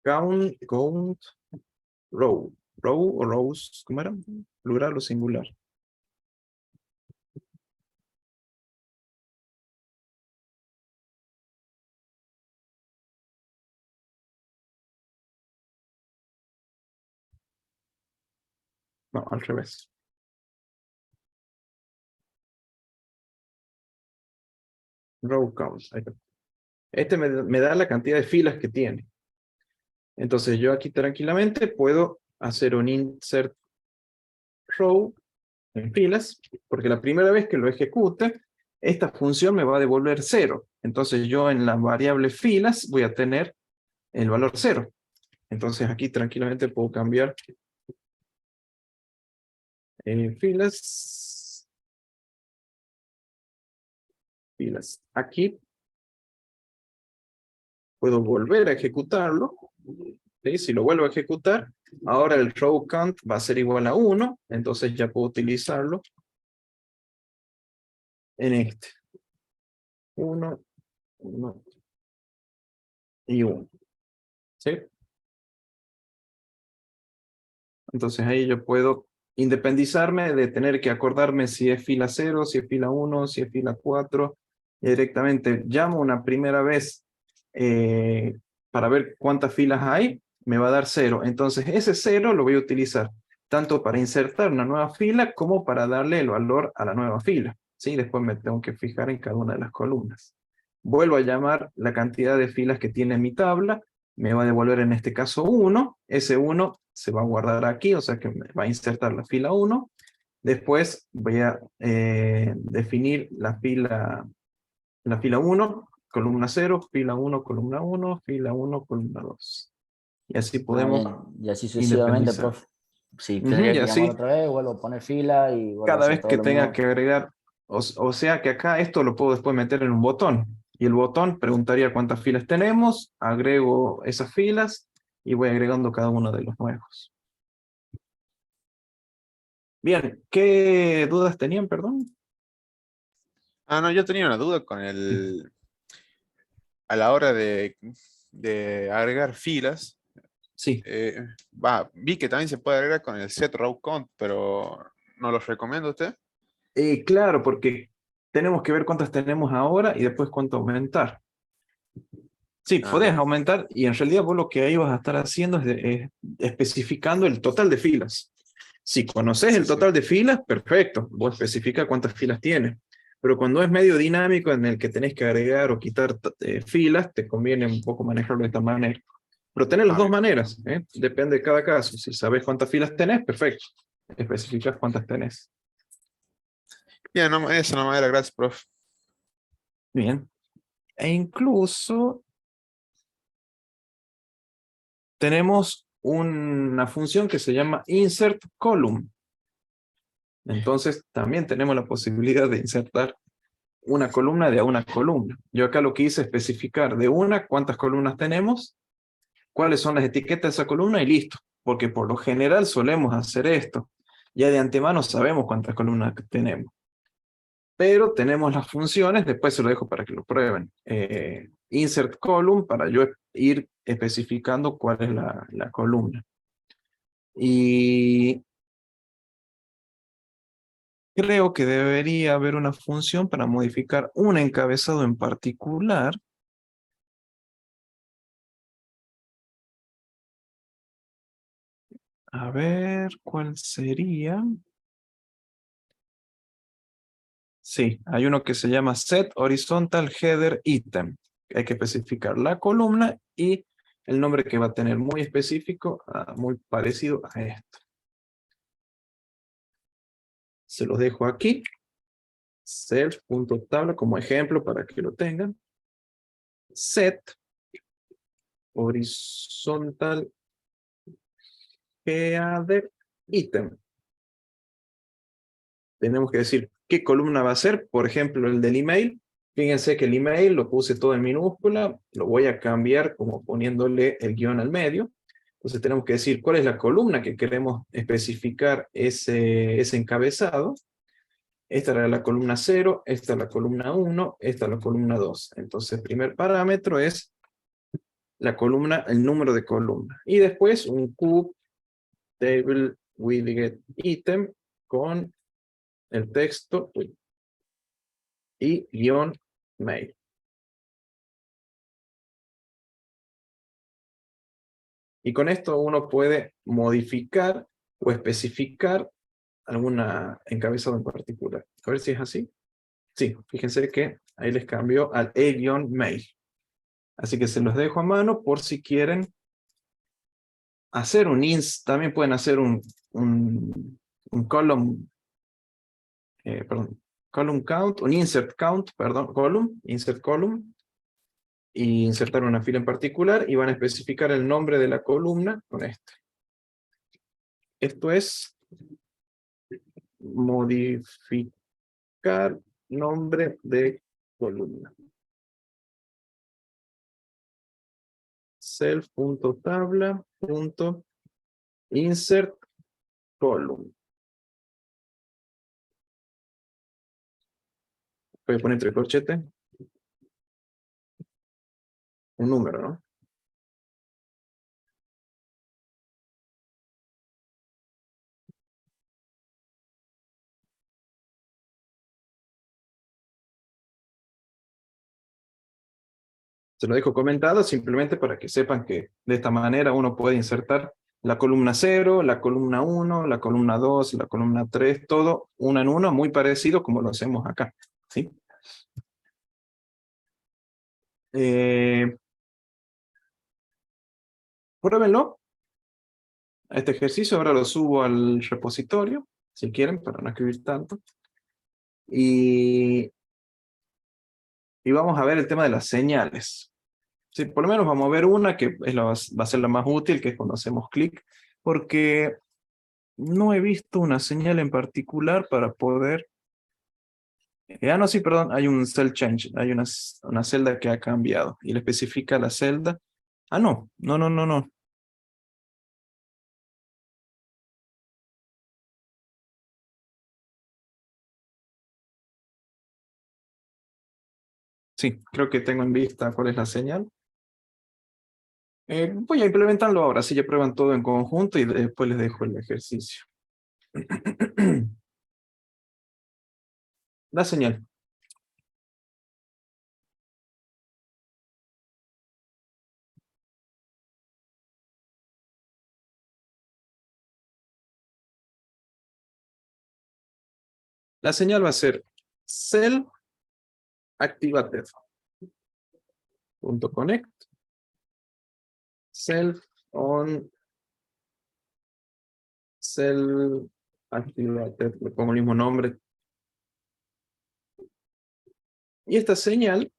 count row o rows, ¿cómo era? Plural o singular. No, al revés. Row count. Ahí está. Este me da la cantidad de filas que tiene. Entonces yo aquí tranquilamente puedo hacer un insert row en filas, porque la primera vez que lo ejecute, esta función me va a devolver 0. Entonces yo en la variable filas voy a tener el valor 0. Entonces aquí tranquilamente puedo cambiar filas. Filas. Aquí puedo volver a ejecutarlo. ¿Sí? Si lo vuelvo a ejecutar, ahora el row count va a ser igual a 1. Entonces ya puedo utilizarlo en este. 1, 1 y 1. ¿Sí? Entonces ahí yo puedo independizarme de tener que acordarme si es fila 0, si es fila 1, si es fila 4. Y directamente llamo una primera vez para ver cuántas filas hay, me va a dar 0. Entonces ese 0 lo voy a utilizar tanto para insertar una nueva fila como para darle el valor a la nueva fila. ¿Sí? Después me tengo que fijar en cada una de las columnas. Vuelvo a llamar la cantidad de filas que tiene mi tabla, me va a devolver en este caso 1, ese 1 se va a guardar aquí, o sea que me va a insertar la fila 1, después voy a definir la fila 1, columna 0, fila 1, columna 1, fila 1, columna 2. Y así podemos Bien. Y así sucesivamente, independizar. profe. Si Ujú, tendría y que llamar así, otra vez, vuelvo a poner fila y vuelvo a cada hacer vez todo que lo tenga mismo. que agregar, o sea que acá esto lo puedo después meter en un botón. Y el botón preguntaría cuántas filas tenemos, agrego esas filas y voy agregando cada uno de los nuevos. Bien, ¿qué dudas tenían, perdón? No, yo tenía una duda con a la hora de agregar filas, Sí. vi que también se puede agregar con el set row count, pero ¿no los recomienda usted? Claro, porque tenemos que ver cuántas tenemos ahora y después cuánto aumentar. Sí, podés Ah, aumentar y en realidad vos lo que ahí vas a estar haciendo es especificando el total de filas. Si conoces sí, el sí. total de filas, perfecto, vos especifica cuántas filas tienes. Pero cuando es medio dinámico en el que tenés que agregar o quitar filas, te conviene un poco manejarlo de esta manera. Pero tenés las Ah, dos bien. maneras, ¿eh? Depende de cada caso. Si sabes cuántas filas tenés, perfecto. Especificas cuántas tenés. Bien, no, eso no me era, gracias, profe. Bien. E incluso tenemos una función que se llama insert column. Entonces también tenemos la posibilidad de insertar una columna de a una columna. Yo acá lo que hice es especificar de una cuántas columnas tenemos, cuáles son las etiquetas de esa columna y listo. Porque por lo general solemos hacer esto. Ya de antemano sabemos cuántas columnas tenemos. Pero tenemos las funciones, después se lo dejo para que lo prueben. Insert column para yo ir especificando cuál es la columna. Y creo que debería haber una función para modificar un encabezado en particular. A ver, ¿cuál sería? Sí, hay uno que se llama Set Horizontal Header Item. Hay que especificar la columna y el nombre que va a tener muy específico, muy parecido a esto. Se los dejo aquí. Self.tabla como ejemplo para que lo tengan. Set Horizontal Header Item. Tenemos que decir qué columna va a ser, por ejemplo, el del email. Fíjense que el email lo puse todo en minúscula, lo voy a cambiar como poniéndole el guión al medio. Entonces tenemos que decir cuál es la columna que queremos especificar ese encabezado. Esta era la columna 0, esta es la columna 1, esta es la columna 2. Entonces el primer parámetro es la columna, el número de columna. Y después un cube table widget item con el texto y guión mail. Y con esto uno puede modificar o especificar alguna encabezado en particular. A ver si es así. Sí, fíjense que ahí les cambió al e-mail. Así que se los dejo a mano por si quieren hacer un también pueden hacer un column, perdón, column count, un insert count, perdón, column, insert column, y insertar una fila en particular, y van a especificar el nombre de la columna con esto. Esto es modificar nombre de columna. Self.tabla.insert column. Voy a poner entre corchetes un número, ¿no? Se lo dejo comentado simplemente para que sepan que de esta manera uno puede insertar la columna 0, la columna 1, la columna 2, la columna 3, todo uno en uno, muy parecido como lo hacemos acá. ¿Sí? Pruébenlo. Este ejercicio ahora lo subo al repositorio, si quieren, para no escribir tanto. Y vamos a ver el tema de las señales. Sí, por lo menos vamos a ver una que es va a ser la más útil, que es cuando hacemos clic, porque no he visto una señal en particular para poder... no, sí, perdón, hay un cell change, hay una celda que ha cambiado y le especifica la celda. Ah, no, no, no, no, no. Sí, creo que tengo en vista cuál es la señal. Voy a implementarlo ahora, así ya prueban todo en conjunto y después les dejo el ejercicio. La señal. La señal va a ser cell activated. .connect. Self on cell activated. Le pongo el mismo nombre. Y esta señal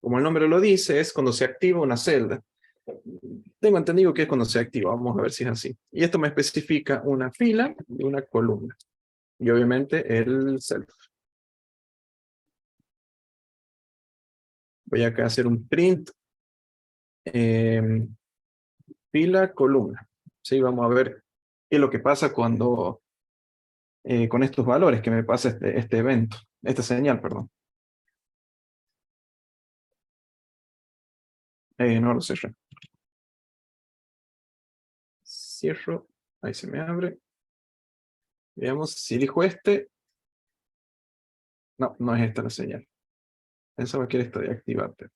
como el nombre lo dice, es cuando se activa una celda. Tengo entendido que es cuando se activa, vamos a ver si es así. Y esto me especifica una fila y una columna. Y obviamente el self. Voy acá a hacer un print. Fila, columna. Sí, vamos a ver qué es lo que pasa cuando con estos valores que me pasa este evento, esta señal, perdón. No lo cerré. Cierro, ahí se me abre. Veamos si elijo este. No, no es esta la señal. Pensaba que era esta de activarte.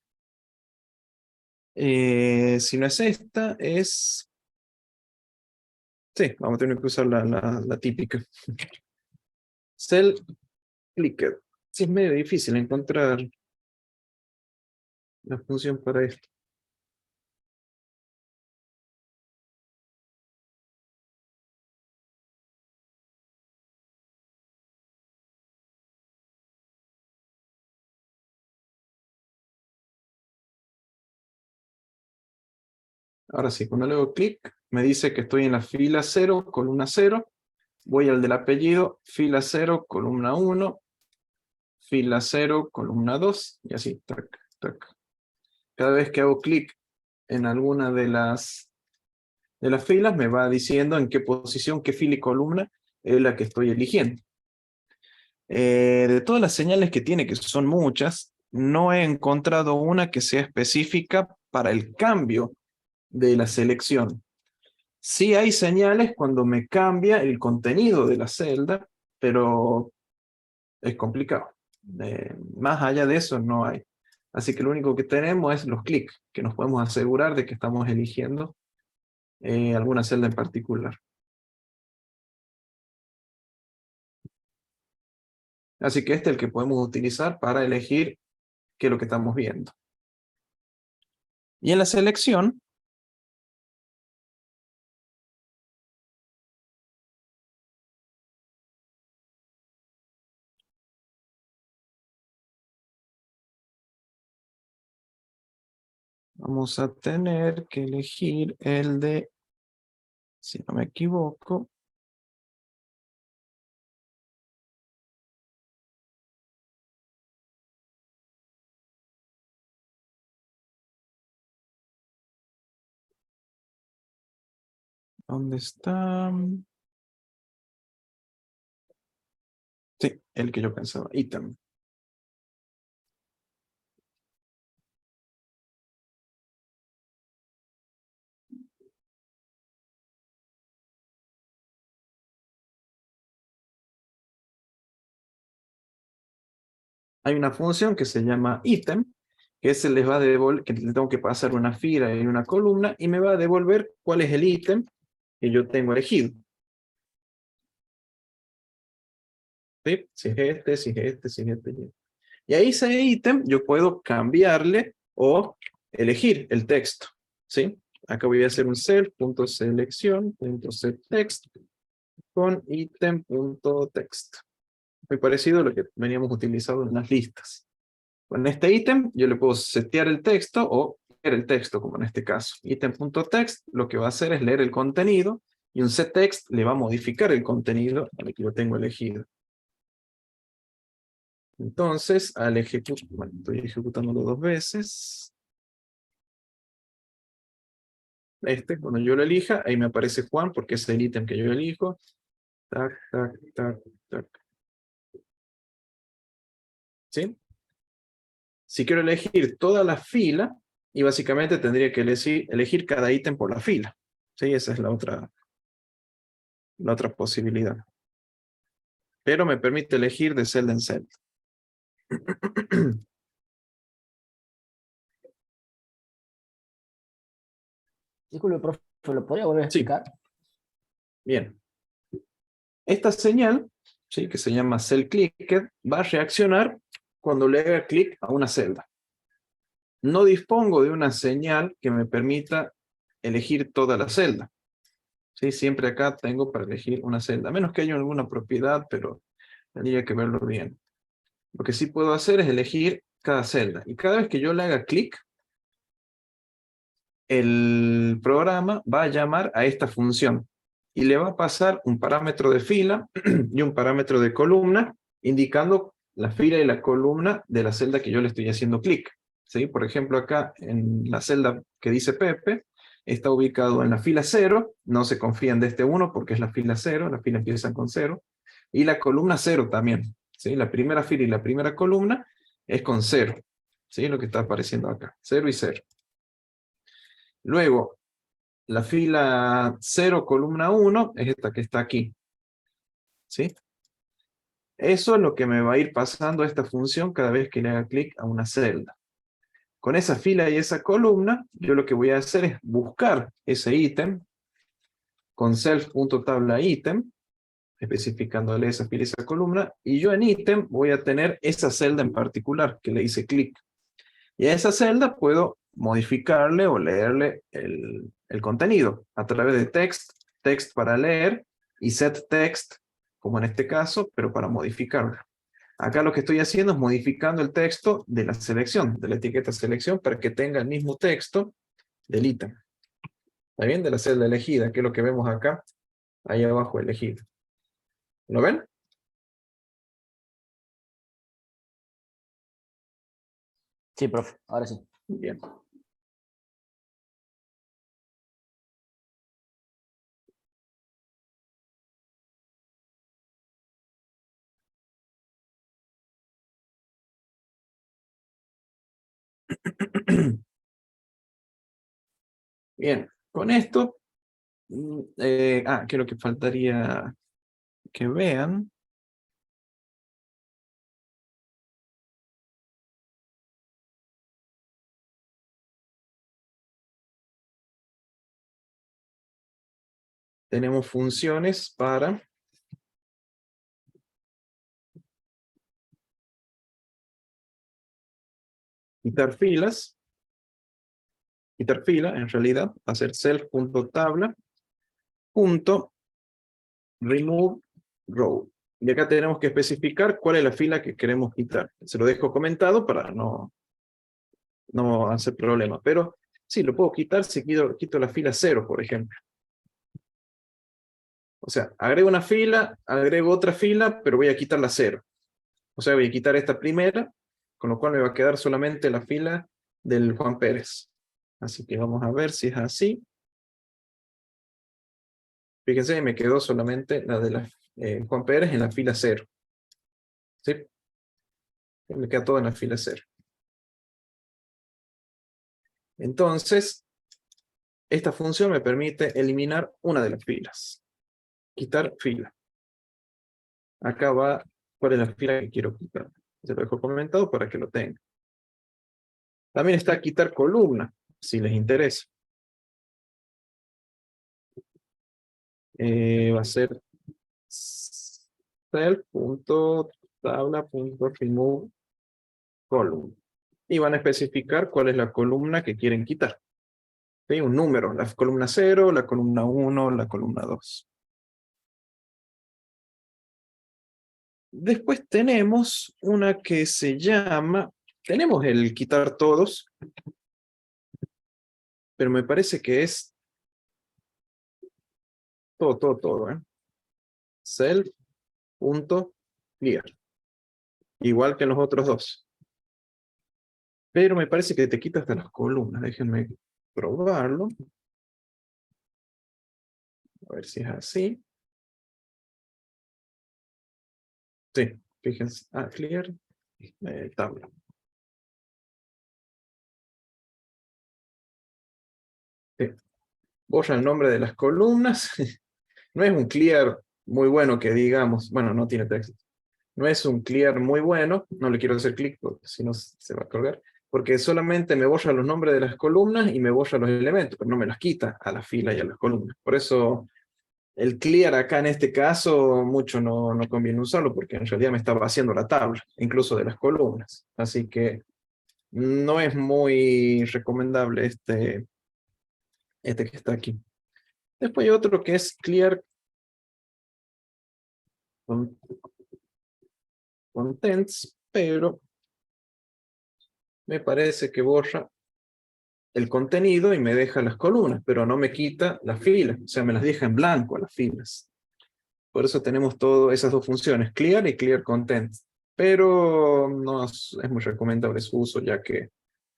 Si no es esta, es... Sí, vamos a tener que usar la típica. Cell clicker. Sí, es medio difícil encontrar la función para esto. Ahora sí, cuando le hago clic, me dice que estoy en la fila 0, columna 0. Voy al del apellido, fila 0, columna 1. Fila 0, columna 2. Y así, tac, tac. Cada vez que hago clic en alguna de las filas, me va diciendo en qué posición, qué fila y columna es la que estoy eligiendo. De todas las señales que tiene, que son muchas, no he encontrado una que sea específica para el cambio de la selección. Sí hay señales cuando me cambia el contenido de la celda, pero es complicado. Más allá de eso no hay. Así que lo único que tenemos es los clics, que nos podemos asegurar de que estamos eligiendo alguna celda en particular. Así que este es el que podemos utilizar para elegir qué es lo que estamos viendo. Y en la selección, vamos a tener que elegir el de, si no me equivoco, ¿dónde está? Sí, el que yo pensaba, ítem. Hay una función que se llama ítem, que se les va a devolver, que le tengo que pasar una fila y una columna, y me va a devolver cuál es el ítem que yo tengo elegido. ¿Sí? Si es este, si es este, si es este. Y ahí ese ítem yo puedo cambiarle o elegir el texto. ¿Sí? Acá voy a hacer un self.selección.setText con ítem.text. Muy parecido a lo que veníamos utilizando en las listas. Con este ítem yo le puedo setear el texto o leer el texto, como en este caso. Ítem.text lo que va a hacer es leer el contenido y un setText le va a modificar el contenido al que yo tengo elegido. Entonces, al ejecutar, bueno, estoy ejecutándolo 2 veces. Cuando yo lo elija, ahí me aparece Juan porque es el ítem que yo elijo. Tac, tac, tac, tac. ¿sí? Si quiero elegir toda la fila, y básicamente tendría que elegir cada ítem por la fila. ¿Sí? Esa es la otra posibilidad. Pero me permite elegir de celda en celda. Disculpe, profe, ¿lo podría volver a Sí. explicar? Bien. Esta señal, ¿sí? Que se llama cell clicker, va a reaccionar cuando le haga clic a una celda. No dispongo de una señal que me permita elegir toda la celda. ¿Sí? Siempre acá tengo para elegir una celda, a menos que haya alguna propiedad, pero tendría que verlo bien. Lo que sí puedo hacer es elegir cada celda. Y cada vez que yo le haga clic, el programa va a llamar a esta función y le va a pasar un parámetro de fila y un parámetro de columna, indicando la fila y la columna de la celda que yo le estoy haciendo clic. ¿Sí? Por ejemplo, acá en la celda que dice Pepe, está ubicado en la fila 0, no se confían de este 1 porque es la fila 0, la fila empieza con 0, y la columna 0 también. ¿Sí? La primera fila y la primera columna es con 0. ¿Sí? Lo que está apareciendo acá, 0 y 0. Luego, la fila 0, columna 1, es esta que está aquí. ¿Sí? Eso es lo que me va a ir pasando esta función cada vez que le haga clic a una celda. Con esa fila y esa columna, yo lo que voy a hacer es buscar ese ítem con self.tabla ítem, especificándole esa fila y esa columna, y yo en ítem voy a tener esa celda en particular que le hice clic. Y a esa celda puedo modificarle o leerle el contenido a través de text para leer, y set text, como en este caso, pero para modificarlo. Acá lo que estoy haciendo es modificando el texto de la selección, de la etiqueta selección, para que tenga el mismo texto del ítem. ¿Está bien? De la celda elegida, que es lo que vemos acá, ahí abajo elegido. ¿Lo ven? Sí, profe, ahora sí. Bien. Bien, con esto, creo que faltaría que vean. Tenemos funciones para quitar filas. Quitar fila, en realidad, va a ser self.tabla remove row. Y acá tenemos que especificar cuál es la fila que queremos quitar. Se lo dejo comentado para no hacer problema. Pero sí, lo puedo quitar si quito la fila 0, por ejemplo. O sea, agrego una fila, agrego otra fila, pero voy a quitar la 0. O sea, voy a quitar esta primera, con lo cual me va a quedar solamente la fila del Juan Pérez. Así que vamos a ver si es así. Fíjense, me quedó solamente la de Juan Pérez en la fila 0. ¿Sí? Me queda todo en la fila 0. Entonces, esta función me permite eliminar una de las filas. Quitar fila. Acá va cuál es la fila que quiero quitar. Se lo dejo comentado para que lo tengan. También está quitar columna, si les interesa. Va a ser self.tabla.remove column. Y van a especificar cuál es la columna que quieren quitar. ¿Sí? Un número, la columna 0, la columna 1, la columna 2. Después tenemos una que se llama, tenemos el quitar todos, pero me parece que es todo, ¿eh? Self.clear. Igual que en los otros dos. Pero me parece que te quita hasta las columnas. Déjenme probarlo. A ver si es así. Sí, fíjense. Clear. tabla. Borra el nombre de las columnas. No es un clear muy bueno que digamos, bueno, no tiene texto. No es un clear muy bueno, no le quiero hacer clic porque si no se va a colgar, porque solamente me borra los nombres de las columnas y me borra los elementos, pero no me los quita a la fila y a las columnas. Por eso el clear acá en este caso mucho no conviene usarlo, porque en realidad me está vaciando la tabla, incluso de las columnas. Así que no es muy recomendable este que está aquí. Después hay otro que es clear contents, pero me parece que borra el contenido y me deja las columnas, pero no me quita las filas, o sea, me las deja en blanco a las filas. Por eso tenemos todas esas dos funciones, clear y clear content. Pero no es muy recomendable su uso, ya que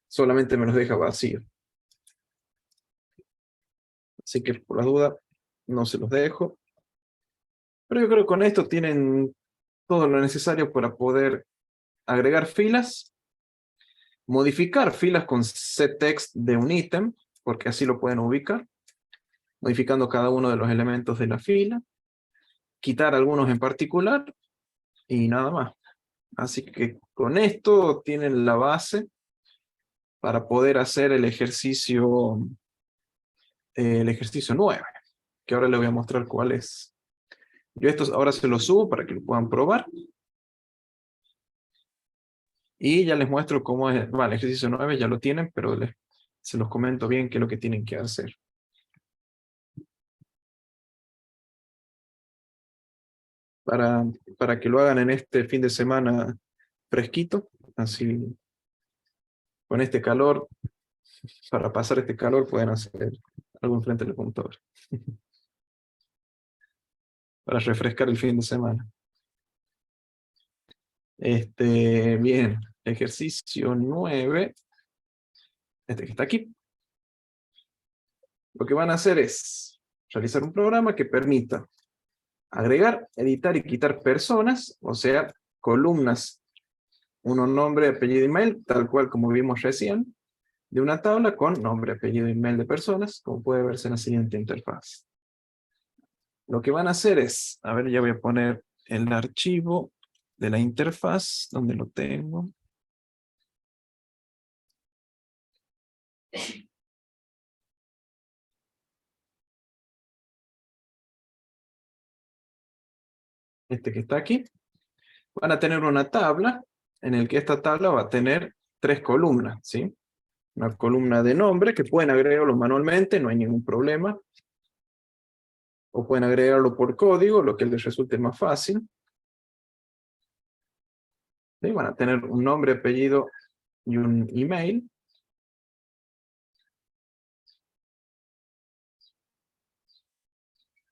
solamente me los deja vacíos. Así que por la duda, no se los dejo. Pero yo creo que con esto tienen todo lo necesario para poder agregar filas, modificar filas con setText de un ítem, porque así lo pueden ubicar, modificando cada uno de los elementos de la fila, quitar algunos en particular, y nada más. Así que con esto tienen la base para poder hacer el ejercicio 9, que ahora les voy a mostrar cuál es. Yo estos ahora se los subo para que lo puedan probar. Y ya les muestro cómo es, el ejercicio 9 ya lo tienen, pero se los comento bien qué es lo que tienen que hacer. Para que lo hagan en este fin de semana fresquito, así con este calor, para pasar este calor pueden hacer algo enfrente del computador. Para refrescar el fin de semana. Bien, ejercicio 9, este que está aquí. Lo que van a hacer es realizar un programa que permita agregar, editar y quitar personas, o sea, columnas, uno nombre, apellido, email, tal cual como vimos recién, de una tabla con nombre, apellido, email de personas, como puede verse en la siguiente interfaz. Lo que van a hacer es, a ver, ya voy a poner el archivo de la interfaz, donde lo tengo. Este que está aquí. Van a tener una tabla, en el que esta tabla va a tener 3 columnas, ¿sí? Una columna de nombre, que pueden agregarlo manualmente, no hay ningún problema. O pueden agregarlo por código, lo que les resulte más fácil. ¿Sí? Van a tener un nombre, apellido y un email.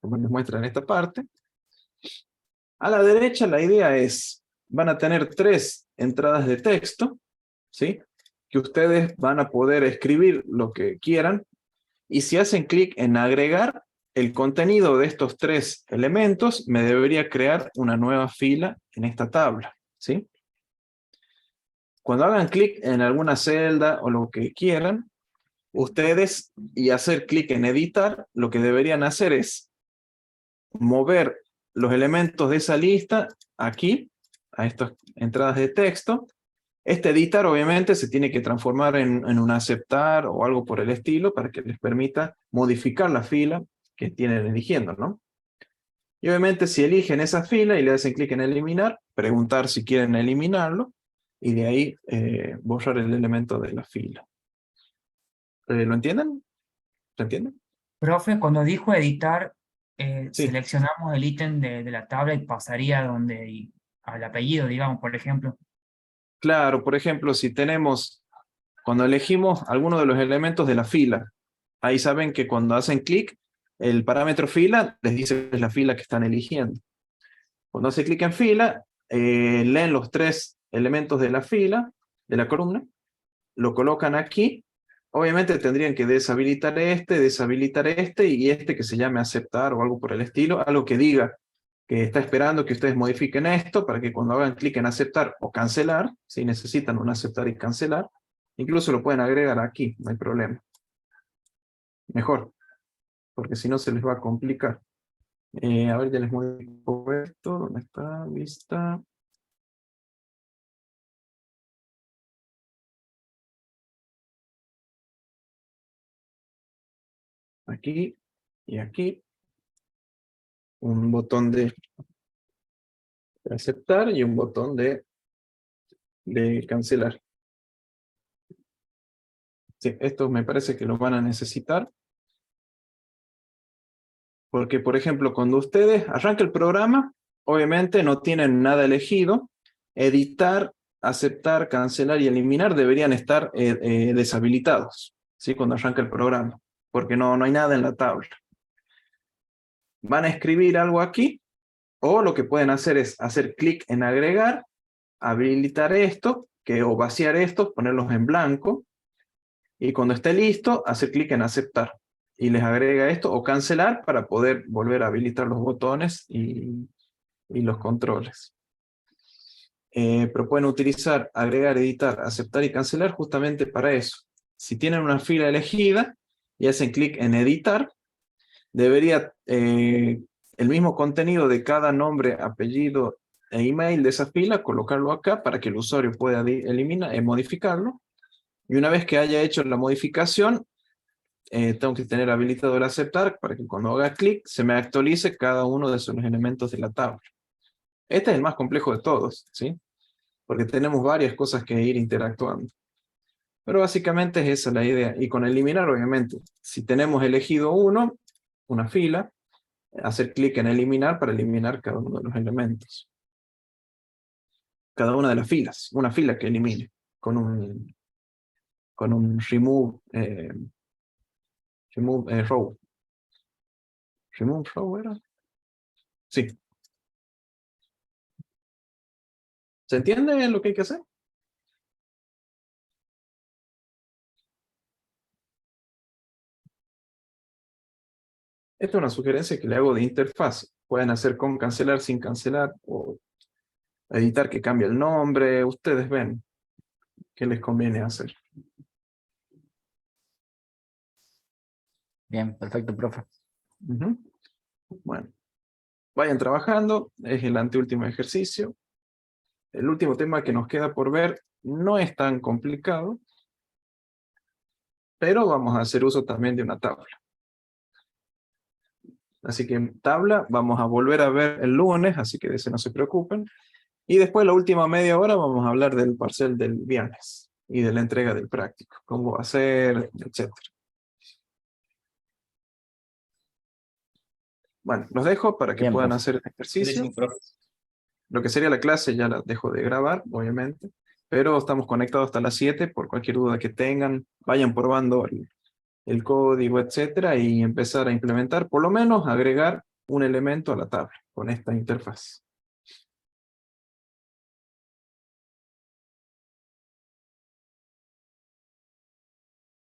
Como les muestra en esta parte. A la derecha la idea es, van a tener 3 entradas de texto, ¿sí? Que ustedes van a poder escribir lo que quieran, y si hacen clic en agregar, el contenido de estos 3 elementos me debería crear una nueva fila en esta tabla, ¿sí? Cuando hagan clic en alguna celda o lo que quieran, ustedes, y hacer clic en editar, lo que deberían hacer es mover los elementos de esa lista aquí, a estas entradas de texto. Este editar obviamente se tiene que transformar en un aceptar o algo por el estilo para que les permita modificar la fila que tienen eligiendo, ¿no? Y obviamente si eligen esa fila y le hacen clic en eliminar, preguntar si quieren eliminarlo y de ahí borrar el elemento de la fila. ¿Lo entienden? ¿Se entienden? Profe, cuando dijo editar, Sí. seleccionamos el ítem de la tabla y pasaría al apellido, digamos, por ejemplo. Claro, por ejemplo, si tenemos, cuando elegimos alguno de los elementos de la fila, ahí saben que cuando hacen clic, el parámetro fila les dice que es la fila que están eligiendo. Cuando hace clic en fila, leen los 3 elementos de la fila, de la columna, lo colocan aquí. Obviamente tendrían que deshabilitar este y este que se llame aceptar o algo por el estilo, algo que diga que está esperando que ustedes modifiquen esto para que cuando hagan clic en aceptar o cancelar, si necesitan un aceptar y cancelar, incluso lo pueden agregar aquí, no hay problema. Mejor, porque si no se les va a complicar. A ver, ya les modifico esto, ¿dónde está? Lista. Aquí y aquí. Un botón de aceptar y un botón de cancelar. Sí, esto me parece que lo van a necesitar. Porque, por ejemplo, cuando ustedes arrancan el programa, obviamente no tienen nada elegido. Editar, aceptar, cancelar y eliminar deberían estar deshabilitados, ¿sí? Cuando arranca el programa, porque no hay nada en la tabla. Van a escribir algo aquí, o lo que pueden hacer es hacer clic en agregar, habilitar esto, o vaciar esto, ponerlos en blanco, y cuando esté listo, hacer clic en aceptar. Y les agrega esto, o cancelar, para poder volver a habilitar los botones y los controles. Pero pueden utilizar, agregar, editar, aceptar y cancelar justamente para eso. Si tienen una fila elegida y hacen clic en editar, debería el mismo contenido de cada nombre, apellido e email de esa fila, colocarlo acá para que el usuario pueda modificarlo. Y una vez que haya hecho la modificación, tengo que tener habilitado el aceptar para que cuando haga clic se me actualice cada uno de esos elementos de la tabla. Este es el más complejo de todos, ¿sí? Porque tenemos varias cosas que ir interactuando. Pero básicamente es esa la idea. Y con eliminar, obviamente, si tenemos elegido una fila, hacer clic en eliminar para eliminar cada uno de los elementos. Cada una de las filas, una fila que elimine con un remove row. ¿Remove row era? Sí. ¿Se entiende lo que hay que hacer? Esta es una sugerencia que le hago de interfaz. Pueden hacer con cancelar, sin cancelar, o editar que cambie el nombre. Ustedes ven qué les conviene hacer. Bien, perfecto, profe. Ujú. Bueno, vayan trabajando. Es el anteúltimo ejercicio. El último tema que nos queda por ver no es tan complicado, pero vamos a hacer uso también de una tabla. Así que en tabla vamos a volver a ver el lunes, así que de eso no se preocupen. Y después la última media hora vamos a hablar del parcial del viernes y de la entrega del práctico, cómo va a ser, etc. Bueno, los dejo para que Bien, puedan profe. hacer el ejercicio. Sí, profe. Lo que sería la clase ya la dejo de grabar, obviamente. Pero estamos conectados hasta las 7, por cualquier duda que tengan, vayan probando el código, etcétera, y empezar a implementar, por lo menos agregar un elemento a la tabla con esta interfaz.